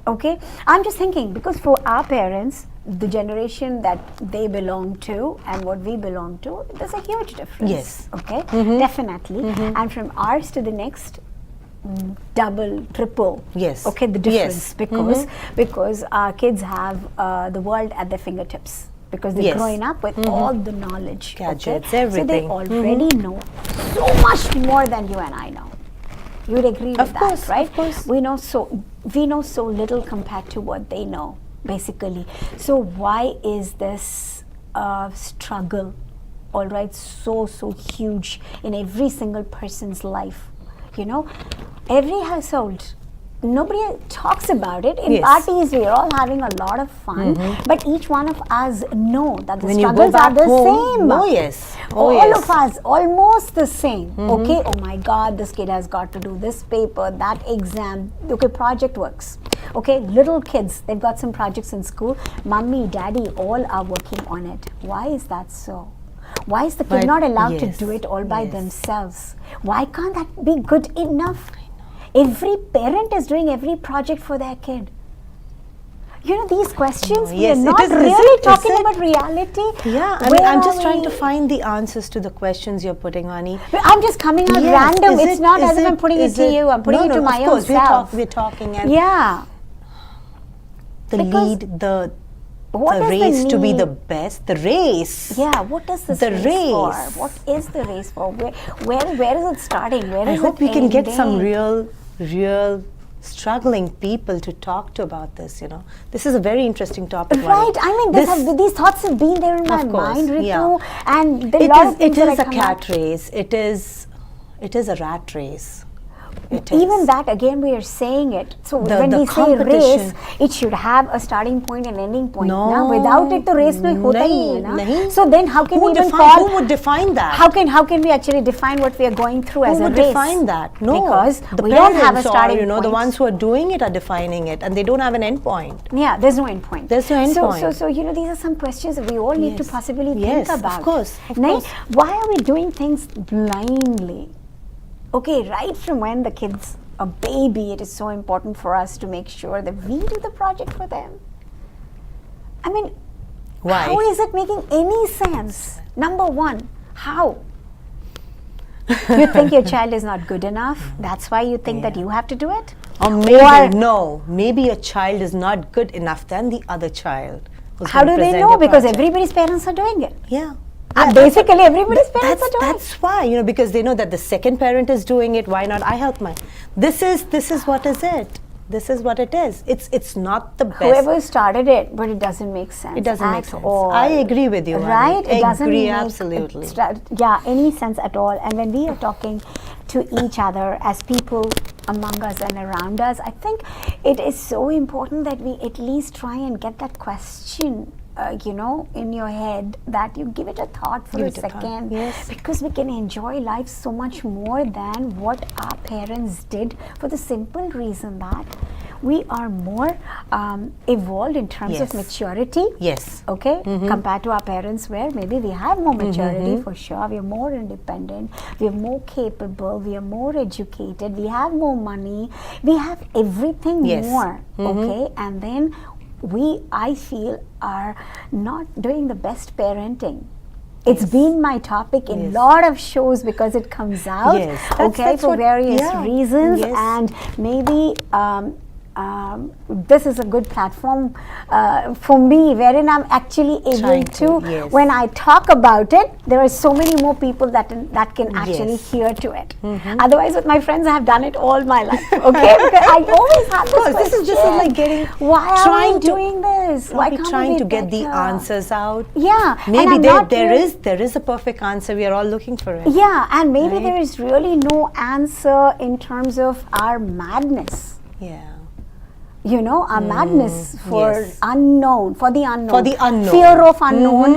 Okay, I'm just thinking, because for our parents, the generation that they belong to and what we belong to, there's a huge difference. Okay, definitely. And from ours to the next, double, triple. Okay, the difference, because our kids have the world at their fingertips, because they're growing up with all the knowledge, gadgets, everything. So they already know so much more than you and I know. You would agree with that, right? Of course. We know so little compared to what they know, basically. So why is this struggle, all right, so huge in every single person's life? You know, every household, nobody talks about it. In parties, we're all having a lot of fun, but each one of us know that the struggles are the same. All of us, almost the same. Okay, oh my God, this kid has got to do this paper, that exam. Okay, project works. Okay, little kids, they've got some projects in school. Mommy, daddy, all are working on it. Why is that so? Why is the kid not allowed to do it all by themselves? Why can't that be good enough? Every parent is doing every project for their kid. You know, these questions, we are not really talking about reality. Yeah, I mean, I'm just trying to find the answers to the questions you're putting, Vani. I'm just coming out random. It's not as if I'm putting it to you. I'm putting it to my own self. We're talking and the What the is race the to be the need? best. The race. Yeah, what is this The race for? race. What is the race for? Where is it starting? Where I is hope it we can get some ending? real struggling people to talk to about this. This is a very interesting topic. Right. Vani. I mean, these thoughts have been there in my Of course, mind, Ritu, yeah. and there are a lot of things It that is I a come cat up- race. It is a rat race. It Even is. that, again, we are saying it. So The- when the we say race, competition. it should have a starting point and ending point. No. Na? Without it, the race nahi hota hi nahi, na? nahi. So then, how can Who we even define- call? who would define that? How can we actually define what we are going through as Who a would race? define that? No, Because the we don't have a parents starting or, point. the ones who are doing it are defining it, and they don't have an end point. Yeah, there's no end point. There's no end so, point. So these are some questions that we all need to Yes. possibly Yes, think of about. course, of Nahi? course. Why are we doing things blindly? Okay, right from when the kid's a baby, it is so important for us to make sure that we do the project for them. I mean, Why? how is it making any sense? Number one, how? You think your child is not good enough? That's why you think that you have to do it? Or maybe your child is not good enough than the other child. who's How gonna do they present know? your Because project. everybody's parents are doing it. Yeah. Basically, everybody's parents are doing it. That's why, because they know that the second parent is doing it. Why not I help my? This is what is it. This is what it is. It's not the best. Whoever started it, but it doesn't make sense. It doesn't make at sense. all. I agree with you, Vani. Right? It doesn't Agree, make absolutely. Any sense at all. And when we are talking to each other as people among us and around us, I think it is so important that we at least try and get that question in your head, that you give it a thought for Give a it a thought, second. yes. Because we can enjoy life so much more than what our parents did, for the simple reason that we are more evolved in terms of Yes. maturity. Yes. Okay, compared to our parents, where maybe we have more maturity for sure. We are more independent. We are more capable. We are more educated. We have more money. We have everything Yes. more. Okay, and then I feel, are not doing the best parenting. It's been my topic in a Yes. lot of shows because it comes out, Yes. That's for what- various yeah. reasons, Yes. and maybe this is a good platform for me, wherein I'm actually able Trying to, to, yes. when I talk about it, there are so many more people that can actually Yes. hear to it. Otherwise, with my friends, I have done it all my life. Okay, because I always have this course, this is just question. like getting- Why are we trying to- doing this? Why Are we can't trying we to get the better? answers out? Yeah, and Maybe I'm there not really- there is a perfect answer. We are all looking for it. Yeah, and maybe Right. there is really no answer in terms of our madness. Yeah. Our madness for yes. unknown, for the unknown. For the unknown. Fear of unknown,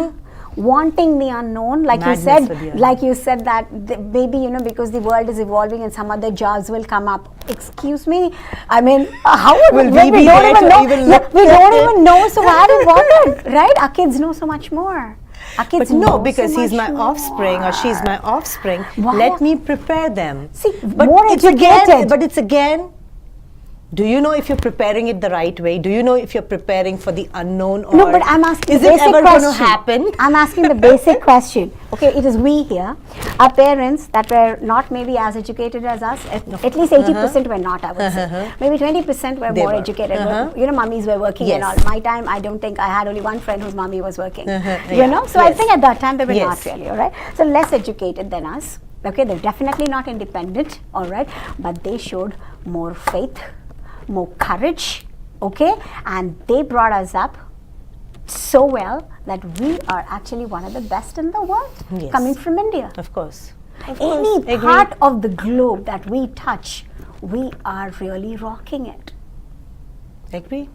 wanting the unknown. Like Madness you for the said, unknown. like you said that maybe, because the world is evolving and some other jobs will come up. Excuse me? I mean, how would Will when we be don't there even to know? even Yeah, look we at don't it? even know, so why do we bother? Right? Our kids know so much more. Our kids But no, know because so he's much my offspring or she's my offspring. Why? Let me prepare them. See, but more it's educated. again, do you know if you're preparing it the right way? Do you know if you're preparing for the unknown? Or No, but I'm asking is the it basic ever question. going to happen? I'm asking the basic question. Okay, it is we here, our parents that were not maybe as educated as us. At least 80% were not, I would say. Maybe 20% were They more were. educated. Mummies were working and all. Yes. My time, I don't think I had only one friend whose mummy was working. Yeah. So I Yes. think at that time they were Yes. not really, all right? So less educated than us. Okay, they're definitely not independent, all right? But they showed more faith, more courage, okay? And they brought us up so well that we are actually one of the best in the world, Yes. coming from India. Of course. Any Agree. part of the globe that we touch, we are really rocking it. Agree.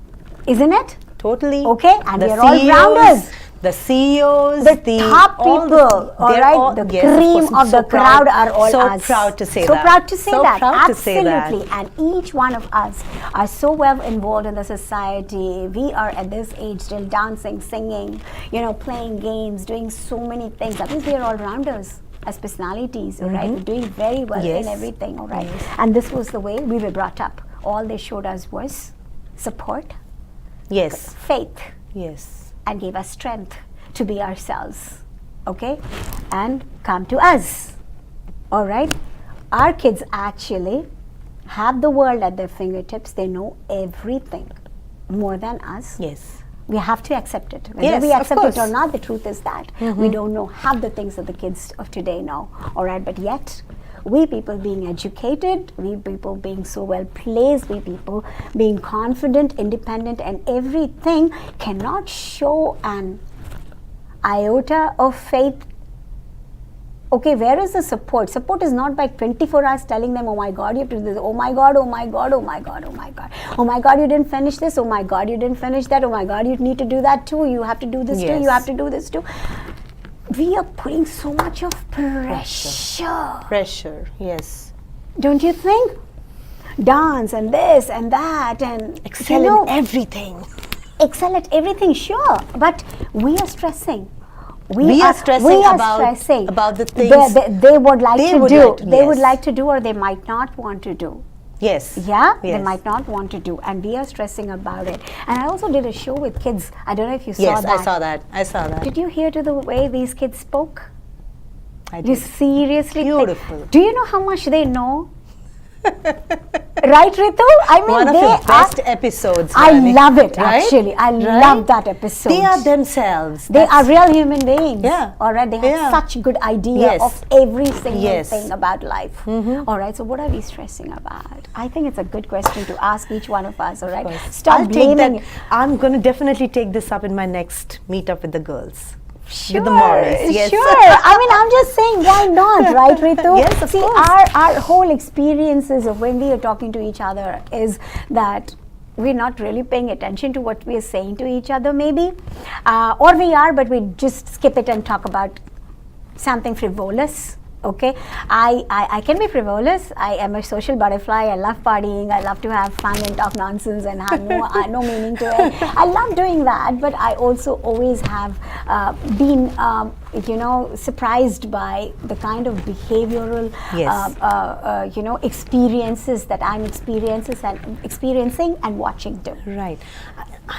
Isn't it? Totally. Okay, and the we are all CEOs, rounders. The CEOs, The top all people, all they're right, the yes, cream course, of so the crowd are all so us. proud to say so that. proud to say So that. proud to say that. Absolutely. And each one of us are so well involved in the society. We are at this age still dancing, singing, playing games, doing so many things. That means we are all rounders as personalities, all right? We're doing very well Yes. in everything, all right? Yes. And this was the way we were brought up. All they showed us was support, Yes. faith, Yes. and gave us strength to be ourselves, okay, and come to us, all right? Our kids actually have the world at their fingertips. They know everything more than us. Yes. we have to accept it. Whether Yes, we of accept it or course. not, the truth is that we don't know half the things that the kids of today know. All right, but yet we people being educated, we people being so well placed, we people being confident, independent, and everything cannot show an iota of faith. Okay, where is the support? Support is not by 24 hours telling them, oh my God, you have to do this. Oh my God, oh my God, oh my God, oh my God. Oh my God, you didn't finish this. Oh my God, you didn't finish that. Oh my God, you need to do that too. You have to do this too. You Yes. have to do this too. We are putting so much of pressure. Pressure, yes. Don't you think? Dance and this and that and Excel you know, in everything. excel at everything, sure. But we are stressing. We are stressing about the things they would like they to would do. like to- They would yes. like to do, or they might not want to do. Yes. Yeah, they Yes. might not want to do, and we are stressing about it. And I also did a show with kids. I don't know if you saw Yes, that. I saw that. I saw that. Did you hear to the way these kids spoke? I You did. seriously think- Beautiful. do you know how much they know? Right, Ritu? I mean, One of they the are. best episodes. I Vani. love it, Right? actually. I Right? love that episode. They are themselves. They are real human beings. Yeah. All right. They have Yeah. such good idea Yes. of every single Yes. thing about life. All right. So what are we stressing about? I think it's a good question to ask each one of us. All right. Stop I'll take blaming. that. I'm going to definitely take this up in my next meetup with the girls. Sure, With the Morris, yes. sure. I mean, I'm just saying, why not, right, Ritu? Yes, of See, course. our whole experiences of when we are talking to each other is that we're not really paying attention to what we are saying to each other, maybe, or we are, but we just skip it and talk about something frivolous. Okay, I can be frivolous. I am a social butterfly. I love partying. I love to have fun and talk nonsense and have no meaning to it. I love doing that, but I also always have been, surprised by the kind of behavioral, Yes. experiences that I'm experiencing and watching too. Right.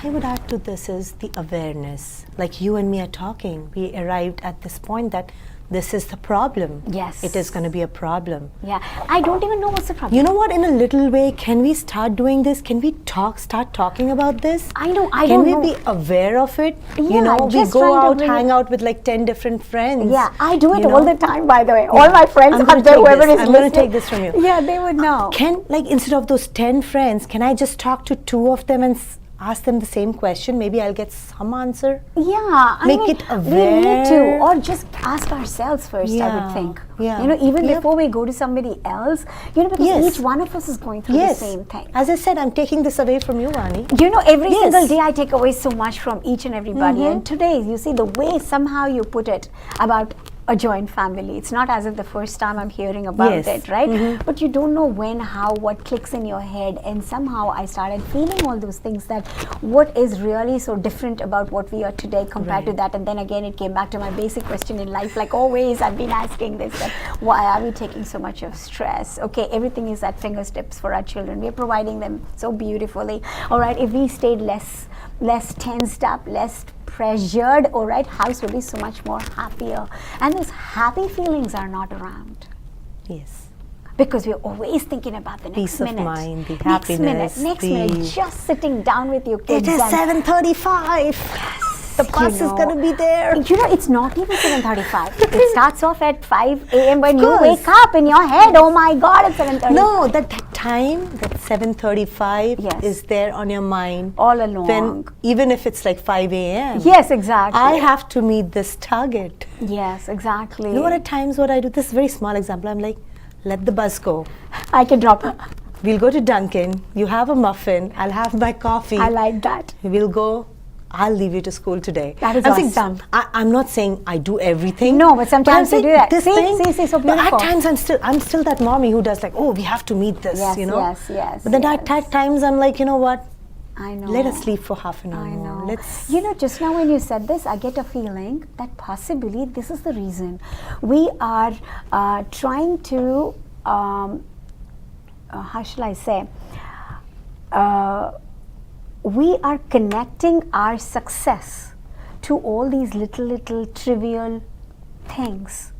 I would add to this is the awareness. Like you and me are talking, we arrived at this point that this is the problem. Yes. It is going to be a problem. Yeah, I don't even know what's the problem. You know what? In a little way, can we start doing this? Can we start talking about this? I know. I Can don't know. we be aware of it? Yeah, You know, we just go trying to out, bring hang it- out with like 10 different friends. Yeah, I do it you all know? the time, by the way. All my friends I'm out gonna there, take whoever this. is I'm gonna listening. take this from you. Yeah, they would know. Can, like, instead of those 10 friends, can I just talk to 2 of them and ask them the same question? Maybe I'll get some answer. Yeah, I Make mean, it we need to, aware. or just ask ourselves first. I Yeah, would think. yeah. You know, even Yep. before we go to somebody else, because Yes. each one of us is going through Yes. the same thing. As I said, I'm taking this away from you, Vani. You know, every Yes. single day I take away so much from each and everybody. And today, you see, the way somehow you put it about a joint family, it's not as if the first time I'm hearing about Yes. it, right? But you don't know when, how, what clicks in your head. And somehow I started feeling all those things, that what is really so different about what we are today compared to that. And then again, it came back to my basic question in life, like always I've been asking this, that why are we taking so much of stress? Okay, everything is at fingertips for our children. We're providing them so beautifully. All right, if we stayed less tensed up, less pressured, all right, house will be so much more happier. And those happy feelings are not around, Yes. because we're always thinking about the next Peace of minute. mind, the next happiness, minute, the- just sitting down with your kids. It is and 7:35. The bus is know, going to be there. You know, it's not even 7:35. It starts off at 5 a.m. when you course. wake up in your head. Oh my God, it's 7:35. No, that time, that 7:35 Yes. is there on your mind. All along. When, even if it's like 5 a.m. Yes, exactly. I have to meet this target. Yes, exactly. You know what, at times what I do, this is a very small example, I'm like, let the bus go. I can drop her. We'll go to Dunkin', you have a muffin, I'll have my coffee. I like that. We'll go, I'll leave you to school today. That is I'm saying, awesome. I'm not saying I do everything. No, but sometimes I'm you do saying that. This See, thing, see, so but beautiful. at times I'm still that mommy who does like, oh, we have to meet this, Yes, you know. yes, But then yes. at times I'm like, you know what? I know. Let us sleep for half an hour I more. know. Let's. You know, just now when you said this, I get a feeling that possibly this is the reason we are trying to, how shall I say, we are connecting our success to all these little trivial things.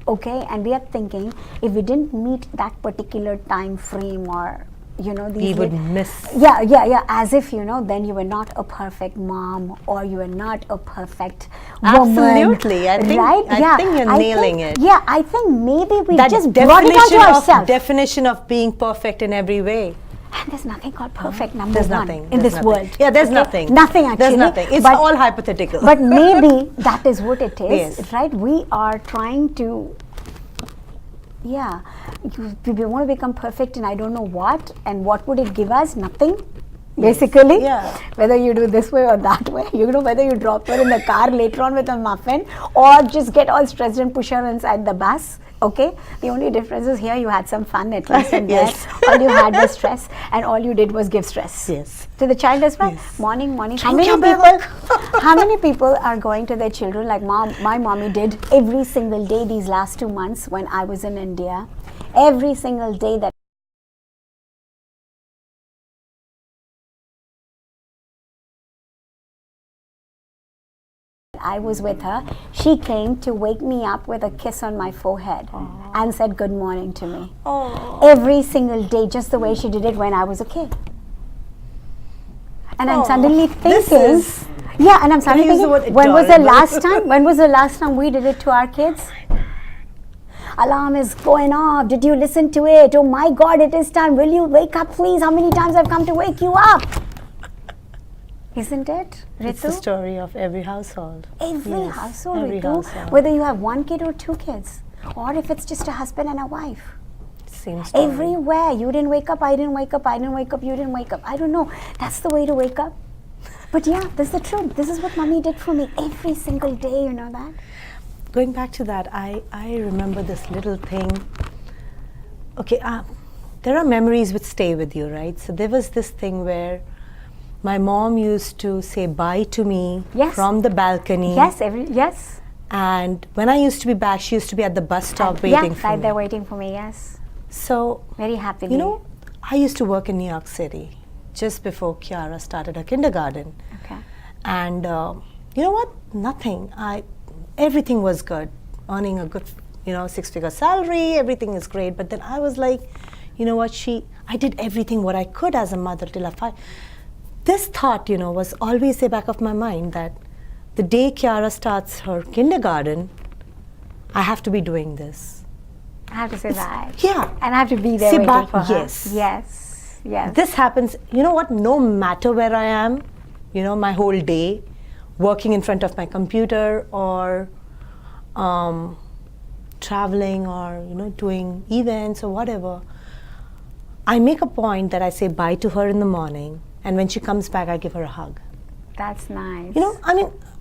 Okay, and we are thinking if we didn't meet that particular time frame or these we would miss. Yeah, as if, then you were not a perfect mom, or you were not a perfect woman. Absolutely. I think, right? I think you're nailing it. Yeah, I think maybe we That just brought it onto ourselves. Definition of being perfect in every way. And there's nothing called perfect, number There's one, nothing. in There's this nothing. world. Yeah, there's nothing. Nothing actually. There's nothing. It's all hypothetical. But maybe that is what it is, Yes. right? We are trying to, we want to become perfect in I don't know what, and what would it give us? Nothing. Basically, Yeah. whether you do this way or that way, whether you drop her in the car later on with a muffin, or just get all stressed and push her inside the bus. Okay, the only difference is here you had some fun at least, and Yes. there all you had was stress, and all you did was give stress. Yes. To the child as well. Yes. Morning. How Thank many you, people? How many people are going to their children like my mommy did every single day these last 2 months when I was in India? Every single day that I was with her, she came to wake me up with a kiss on my forehead and said good morning to me. Every single day, just the way she did it when I was a kid. And I'm suddenly thinking, and I'm suddenly thinking, when was the last time we did it to our kids? Alarm is going off. Did you listen to it? Oh my God, it is time. Will you wake up, please? How many times I've come to wake you up? Isn't it, Ritu? It's the story of every household. Every household, every Ritu. household. Whether you have 1 kid or 2 kids, or if it's just a husband and a wife. Same story. Everywhere. You didn't wake up, I didn't wake up, I didn't wake up, you didn't wake up. I don't know. That's the way to wake up. But yeah, this is the truth. This is what mommy did for me every single day, you know that? Going back to that, I remember this little thing. Okay, there are memories which stay with you, right? So there was this thing where my mom used to say bye to me from the balcony. Yes. And when I used to be back, she used to be at the bus stop waiting for me. Right there waiting for me, yes. So, very happily. I used to work in New York City just before Kiara started her kindergarten. Okay. And you know what? Nothing. Everything was good. Earning a good, 6-figure salary, everything is great. But then I was like, you know what? I did everything what I could as a mother till this thought, was always the back of my mind that the day Kiara starts her kindergarten, I have to be doing this. I have to say that. Yeah. And I have to be there say waiting for her. Yes. Yes. This happens, you know what, no matter where I am, my whole day, working in front of my computer or traveling or, doing events or whatever, I make a point that I say bye to her in the morning. And when she comes back, I give her a hug. That's nice.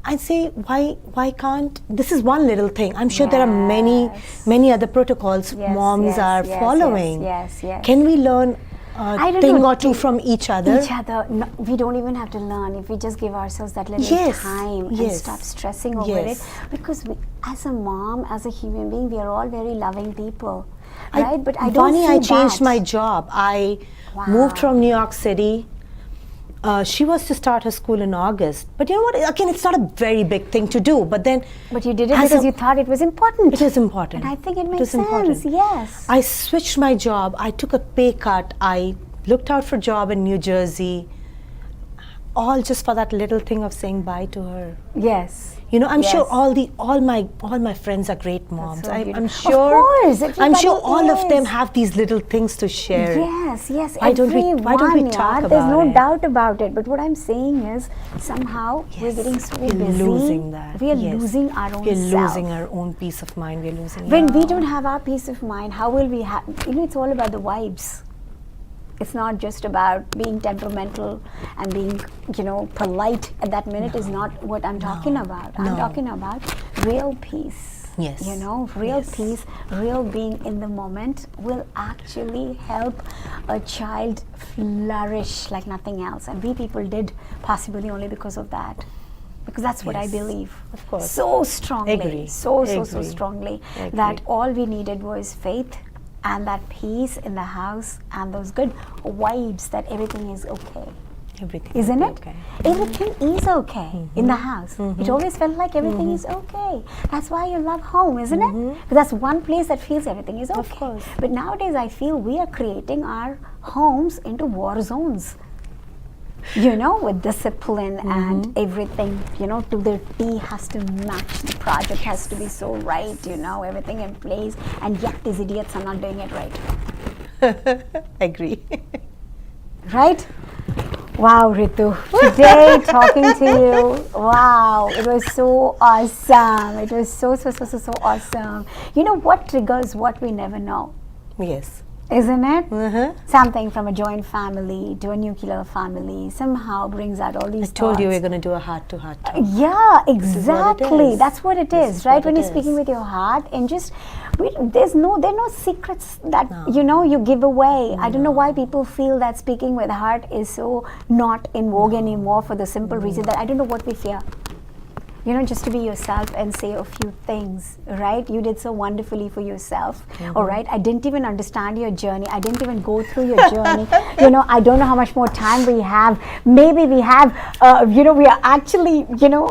I say, why can't, this is one little thing. I'm sure there are many other protocols moms are following. Yes. Can we learn a thing or two from each other? No, we don't even have to learn if we just give ourselves that little time and stop stressing over it. Because as a mom, as a human being, we are all very loving people. Right? But I don't Vani, see I changed that. my job. I moved from New York City. She was to start her school in August. But you know what? Again, it's not a very big thing to do. But you did it because you thought it was important. It was important. And I think it makes sense. Yes. I switched my job. I took a pay cut. I looked out for a job in New Jersey. All just for that little thing of saying bye to her. Yes. I'm sure all my friends are great moms. So I'm sure. Of course, I'm sure all of them have these little things to share. Yes. Why don't we talk about it? There's no doubt about it. But what I'm saying is, somehow we're getting so busy. We're losing that. We are losing our own self. We're losing our own peace of mind. We're losing. When we don't have our peace of mind, how will we have? It's all about the vibes. It's not just about being temperamental and being, polite at that minute is not what I'm talking about. I'm talking about real peace. Yes. Real peace, real being in the moment will actually help a child flourish like nothing else. And we people did possibly only because of that. Because that's what I believe. Of course. So strongly. Agree. So strongly. That all we needed was faith and that peace in the house and those good vibes that everything is okay. Everything Isn't will it? be okay. Everything is okay in the house. It always felt like everything is okay. That's why you love home, isn't it? Because that's one place that feels everything is okay. Of course. But nowadays, I feel we are creating our homes into war zones. You know, with discipline and everything, you know, to the T has to match. The project has to be so right, you know, everything in place. And yet these idiots are not doing it right. Agree. Right? Wow, Ritu. Today, talking to you, wow, it was so awesome. It was so awesome. You know what triggers what we never know, Yes. isn't it? Something from a joint family to a nuclear family somehow brings out all these I told you thoughts. we're going to do a heart-to-heart talk. Yeah, is what it exactly. is. That's what it This is, is right? what When it you're speaking is. with your heart and just, there are no secrets that, you know, you give away. I don't know why people feel that speaking with heart is so not in vogue anymore, for the simple reason that I don't know what we fear. You know, just to be yourself and say a few things, right? You did so wonderfully for yourself, all right? I didn't even understand your journey. I didn't even go through your journey. You know, I don't know how much more time we have. Maybe we have, you know, we are actually, you know,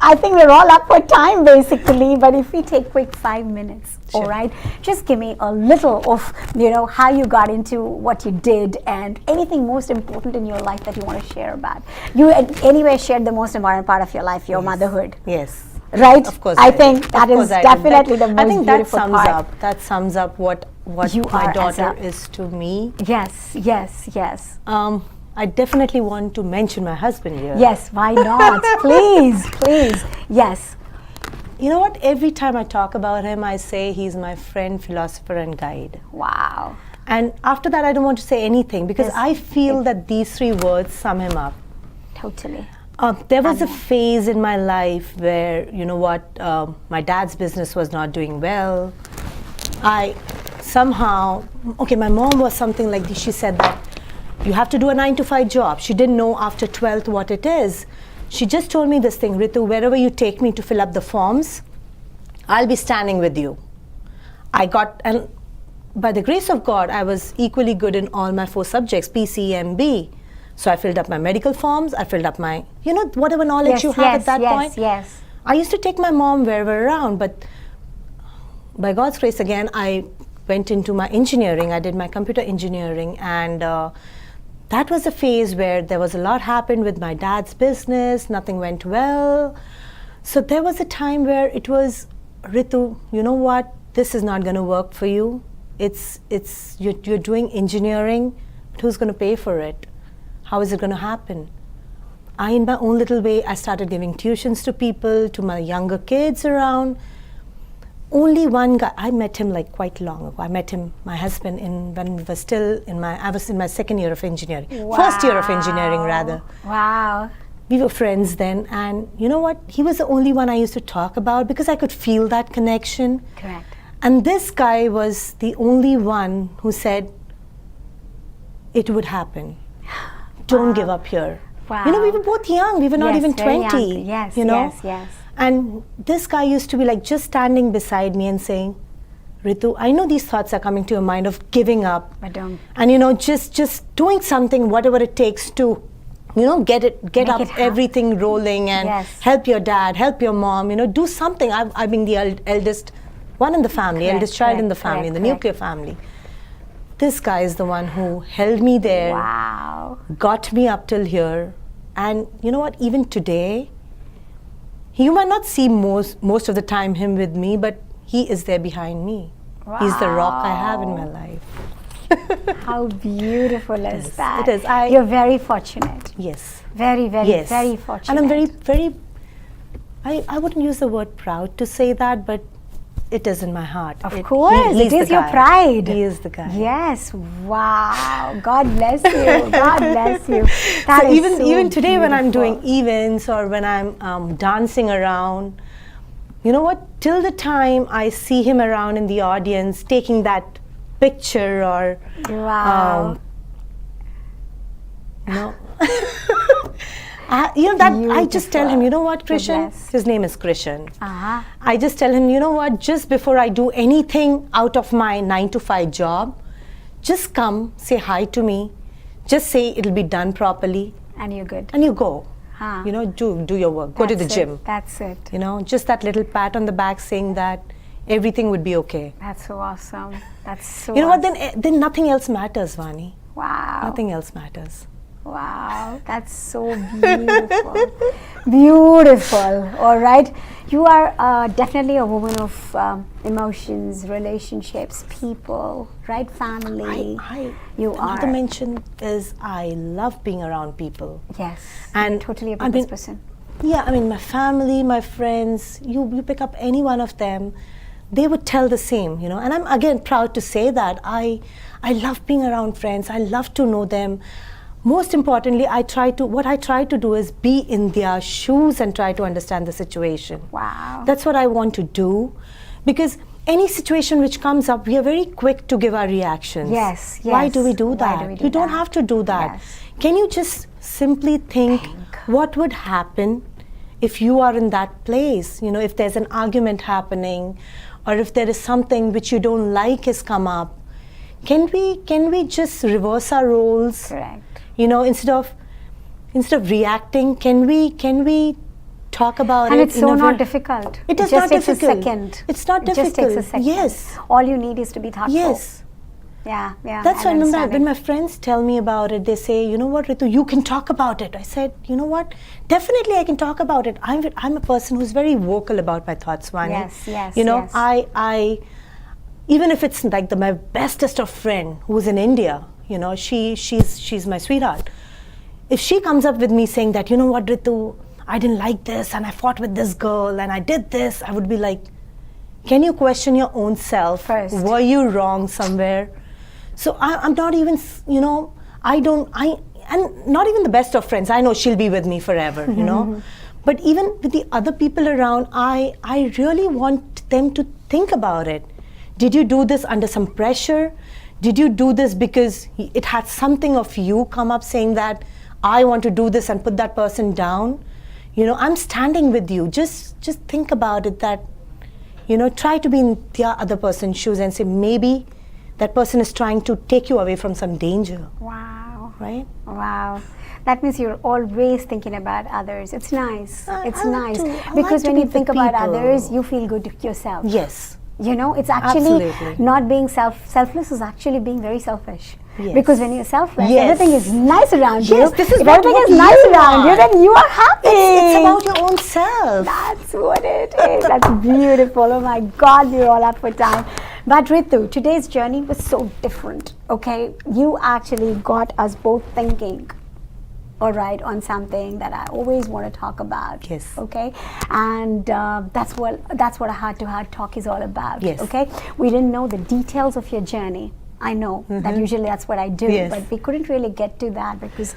I think we're all up for time basically, but if we take quick 5 minutes, all right? Just give me a little of, you know, how you got into what you did and anything most important in your life that you want to share about. You anyway shared the most important part of your life, your motherhood. Yes. Right? Of course. I did. think Of that course is I did. definitely the most I think that beautiful sums part. up. That sums up what You my are as daughter a- is to me. Yes, yes, yes. I definitely want to mention my husband here. Yes, why not? Please, please. Yes. You know what? Every time I talk about him, I say he's my friend, philosopher, and guide. Wow. And after that, I don't want to say anything because Yes. I feel that these 3 words sum him up. Totally. There was a phase in my life where, you know what, my dad's business was not doing well. I somehow, okay, my mom was something like this. She said that you have to do a 9-to-5 job. She didn't know after 12th what it is. She just told me this thing, Ritu, wherever you take me to fill up the forms, I'll be standing with you. And by the grace of God, I was equally good in all my 4 subjects, PCMB. So I filled up my medical forms, I filled up my, you know, whatever knowledge you have at that point. Yes. I used to take my mom wherever around, but by God's grace again, I went into my engineering. I did my computer engineering, and that was a phase where there was a lot happened with my dad's business, nothing went well. So there was a time where it was, Ritu, you know what, this is not going to work for you. You're doing engineering, but who's going to pay for it? How is it going to happen? In my own little way, I started giving tuitions to people, to my younger kids around. Only one guy, I met him like quite long ago. I met him, my husband, when we were still I was in my 2nd year of engineering. Wow. 1st year of engineering, rather. Wow. We were friends then, and you know what? He was the only one I used to talk about because I could feel that connection. Correct. And this guy was the only one who said, it would happen. Don't give up here. Wow. You know, we were both young. We were not Yes, even very 20. young. Yes, you know? yes, yes. And this guy used to be like just standing beside me and saying, Ritu, I know these thoughts are coming to your mind of giving up. But don't. And you know, just doing something, whatever it takes to, you know, get Make up it happen. everything rolling and Yes. help your dad, help your mom, you know, do something. I've been the eldest one in the family, Correct, eldest child in the correct, family, in the correct. nuclear family. This guy is the one who held me there, Wow. got me up till here. And you know what, even today, you might not see most of the time him with me, but he is there behind me. He's the rock I have in my life. How beautiful is that? it is. You're very fortunate. Yes. Very, very, Yes. very fortunate. And I'm very, I wouldn't use the word proud to say that, but it is in my heart. Of course, he's it is the your guy. pride. He is the guy. Yes, wow. God bless you. God bless you. That So is even today when I'm doing beautiful. events or when I'm dancing around, you know what, till the time I see him around in the audience taking that picture or Wow. you know, you know that I just tell him, you know what, Beautiful. Krishan, Bless. his name is Krishan. Uh-huh. I just tell him, you know what, just before I do anything out of my 9-to-5 job, just come, say hi to me, just say it'll be done properly, And you're good. and you go. Huh. You know, do your work. Go to the That's gym. it. That's it. You know, just that little pat on the back saying that everything would be okay. That's so awesome. That's so You know what? awesome. Then nothing else matters, Vani. Wow. Nothing else matters. Wow, that's so beautiful. Beautiful. All right. You are definitely a woman of emotions, relationships, people, right? Family. You Not are. to mention is I love being around people. Yes. And you're totally a I people's mean, person. Yeah, I mean, my family, my friends, you pick up any one of them, they would tell the same, you know. And I'm again proud to say that I love being around friends. I love to know them. Most importantly, what I try to do is be in their shoes and try to understand the situation. Wow. That's what I want to do, because any situation which comes up, we are very quick to give our reactions. Yes, Why do we do Why that? do we do You don't that? have to do that. Yes. Can you just simply think what would happen if you are in that place? You know, if there's an argument happening, or if there is something which you don't like has come up, can we just reverse our roles? Correct. You know, instead of reacting, can we talk about And it? it's so not difficult. It is just not takes difficult. a second. It's not It just difficult. takes a second. Yes. All you need is to be thoughtful. Yes. Yeah, yeah. That's why and when understanding. my friends tell me about it, they say, you know what, Ritu, you can talk about it. I said, you know what, definitely I can talk about it. I'm a person who's very vocal about my thoughts, Vani. Yes, yes, You know, yes. I even if it's like my bestest of friend who's in India, you know, she's my sweetheart. If she comes up with me saying that, you know what, Ritu, I didn't like this and I fought with this girl and I did this, I would be like, can you question your own self? First. Were you wrong somewhere? So I'm not even, you know, and not even the best of friends. I know she'll be with me forever, you know. But even with the other people around, I really want them to think about it. Did you do this under some pressure? Did you do this because it had something of you come up saying that I want to do this and put that person down? You know, I'm standing with you. Just think about it, that, you know, try to be in the other person's shoes and say maybe that person is trying to take you away from some danger. Wow. Right? Wow. That means you're always thinking about others. It's nice. It's I nice. like to- I Because like to when be you with think about people. others, you feel good to yourself. Yes. You know, it's actually Absolutely. not being selfless is actually being very selfish. Yes. Because when you're selfless, Yes. everything is nice around you. Yes, this is if what everything is you nice around you, want. then you are happy. It's about your own self. That's what it is. That's beautiful. Oh my God, we're all up for time. But Ritu, today's journey was so different. Okay, you actually got us both thinking. All right, on something that I always want to talk about. Yes. Okay, and that's what a heart-to-heart talk is all about. Yes. Okay, we didn't know the details of your journey. I know that usually that's what I do, Yes. but we couldn't really get to that because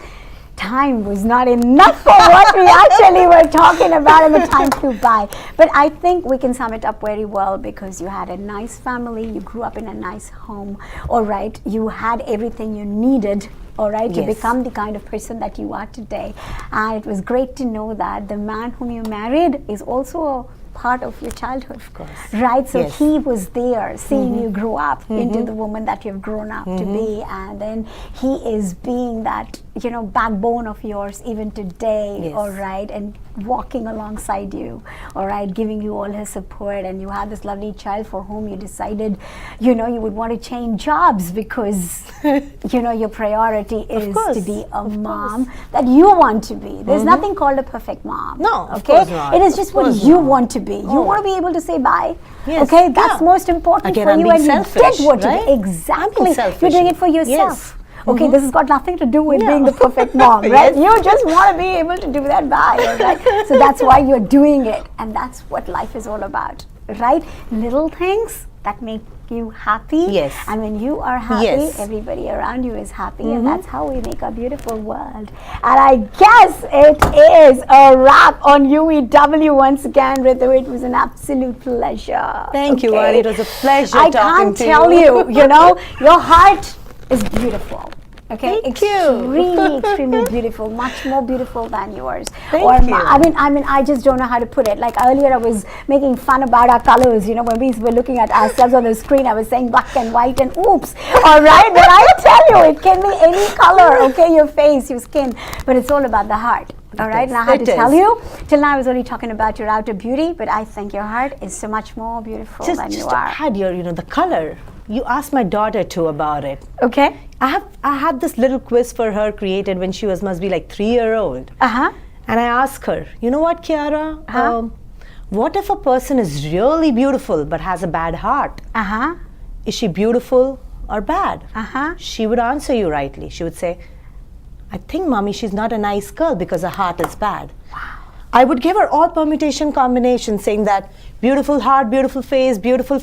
time was not enough for what we actually were talking about, and the time flew by. But I think we can sum it up very well, because you had a nice family, you grew up in a nice home, all right, you had everything you needed, all right, to Yes. become the kind of person that you are today. And it was great to know that the man whom you married is also a part of your childhood. Of course. Right? So Yes. he was there seeing you grow up into the woman that you've grown up to be, and then he is being that, you know, backbone of yours even today, Yes. all right, and walking alongside you, all right, giving you all his support. And you had this lovely child for whom you decided, you know, you would want to change jobs because you know, your priority is course, to be a of mom that you want to be. There's nothing called a perfect mom. No, of okay, course not. it is Of just what course you not. want to be. You want to be able to say bye. Yes, Okay, that's yeah. most important Again, for I'm you, being and selfish, you did what right? you did. I'm Exactly. being selfish. You're doing it for yourself. Yes. Okay, this has got nothing to do with No. being the perfect mom, right? Yes. You just want to be able to do that bye, right? So that's why you're doing it, and that's what life is all about, right? Little things that make you happy. Yes. And when you are happy, Yes. everybody around you is happy, and that's how we make a beautiful world. And I guess it is a wrap on UVW once again, Ritu. It was an absolute pleasure. Thank you, Okay? Vani. It was a pleasure I talking can't to tell you. you, you know, your heart is beautiful. Okay, Thank you. extremely, extremely beautiful, much more beautiful than yours. Thank you. I mean, I just don't know how to put it. Like earlier, I was making fun about our colors. You know, when we were looking at ourselves on the screen, I was saying black and white, and oops. All right, but I tell you, it can be any color. Okay, your face, your skin, but it's all about the heart. All right, and I had to tell you, till now I was only talking about your outer beauty, but I think your heart is so much more beautiful than you are. Just add your, the color. You asked my daughter too about it. Okay. I had this little quiz for her created when she must be like 3-year-old. Uh-huh. And I asked her, you know what, Kiara? What if a person is really beautiful but has a bad heart? Uh-huh. Is she beautiful or bad? Uh-huh. She would answer you rightly. She would say, I think, Mommy, she's not a nice girl because her heart is bad. Wow. I would give her all permutation combinations saying that beautiful heart, beautiful face, beautiful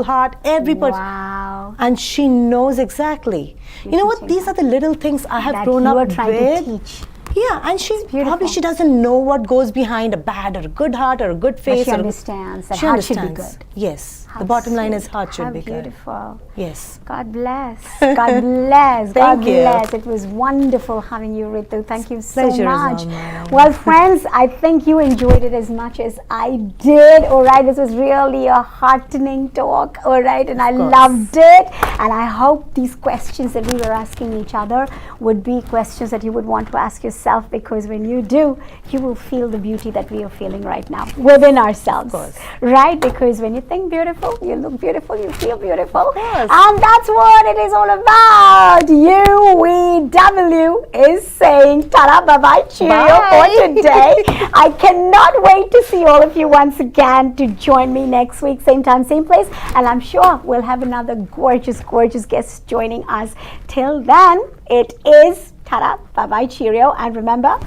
heart, every person. Wow. And she knows exactly. You know what? These are the little things I have grown up with. That you are trying to teach. Yeah, and she doesn't know what goes behind a bad or a good heart or a good face. But she understands that she heart should understands. be good. Yes. How the bottom line sweet. is heart should How be good. beautiful. Yes. God bless. God bless. God Thank you. bless. It was wonderful having you, Ritu. Thank you so Pleasure is much. all mine. Well, friends, I think you enjoyed it as much as I did. All right. This was really a heartening talk. All right. And I loved it. And I hope these questions that we were asking each other would be questions that you would want to ask yourself, because when you do, you will feel the beauty that we are feeling right now within ourselves. Of course. Right? Because when you think beautiful, you look beautiful, you feel beautiful. Yes. And that's what it is all about. UVW is saying ta-da, bye-bye, cheerio for today. I cannot wait to see all of you once again to join me next week, same time, same place. And I'm sure we'll have another gorgeous, gorgeous guest joining us. Till then, it is ta-da, bye-bye, cheerio. And remember,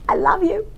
I love you.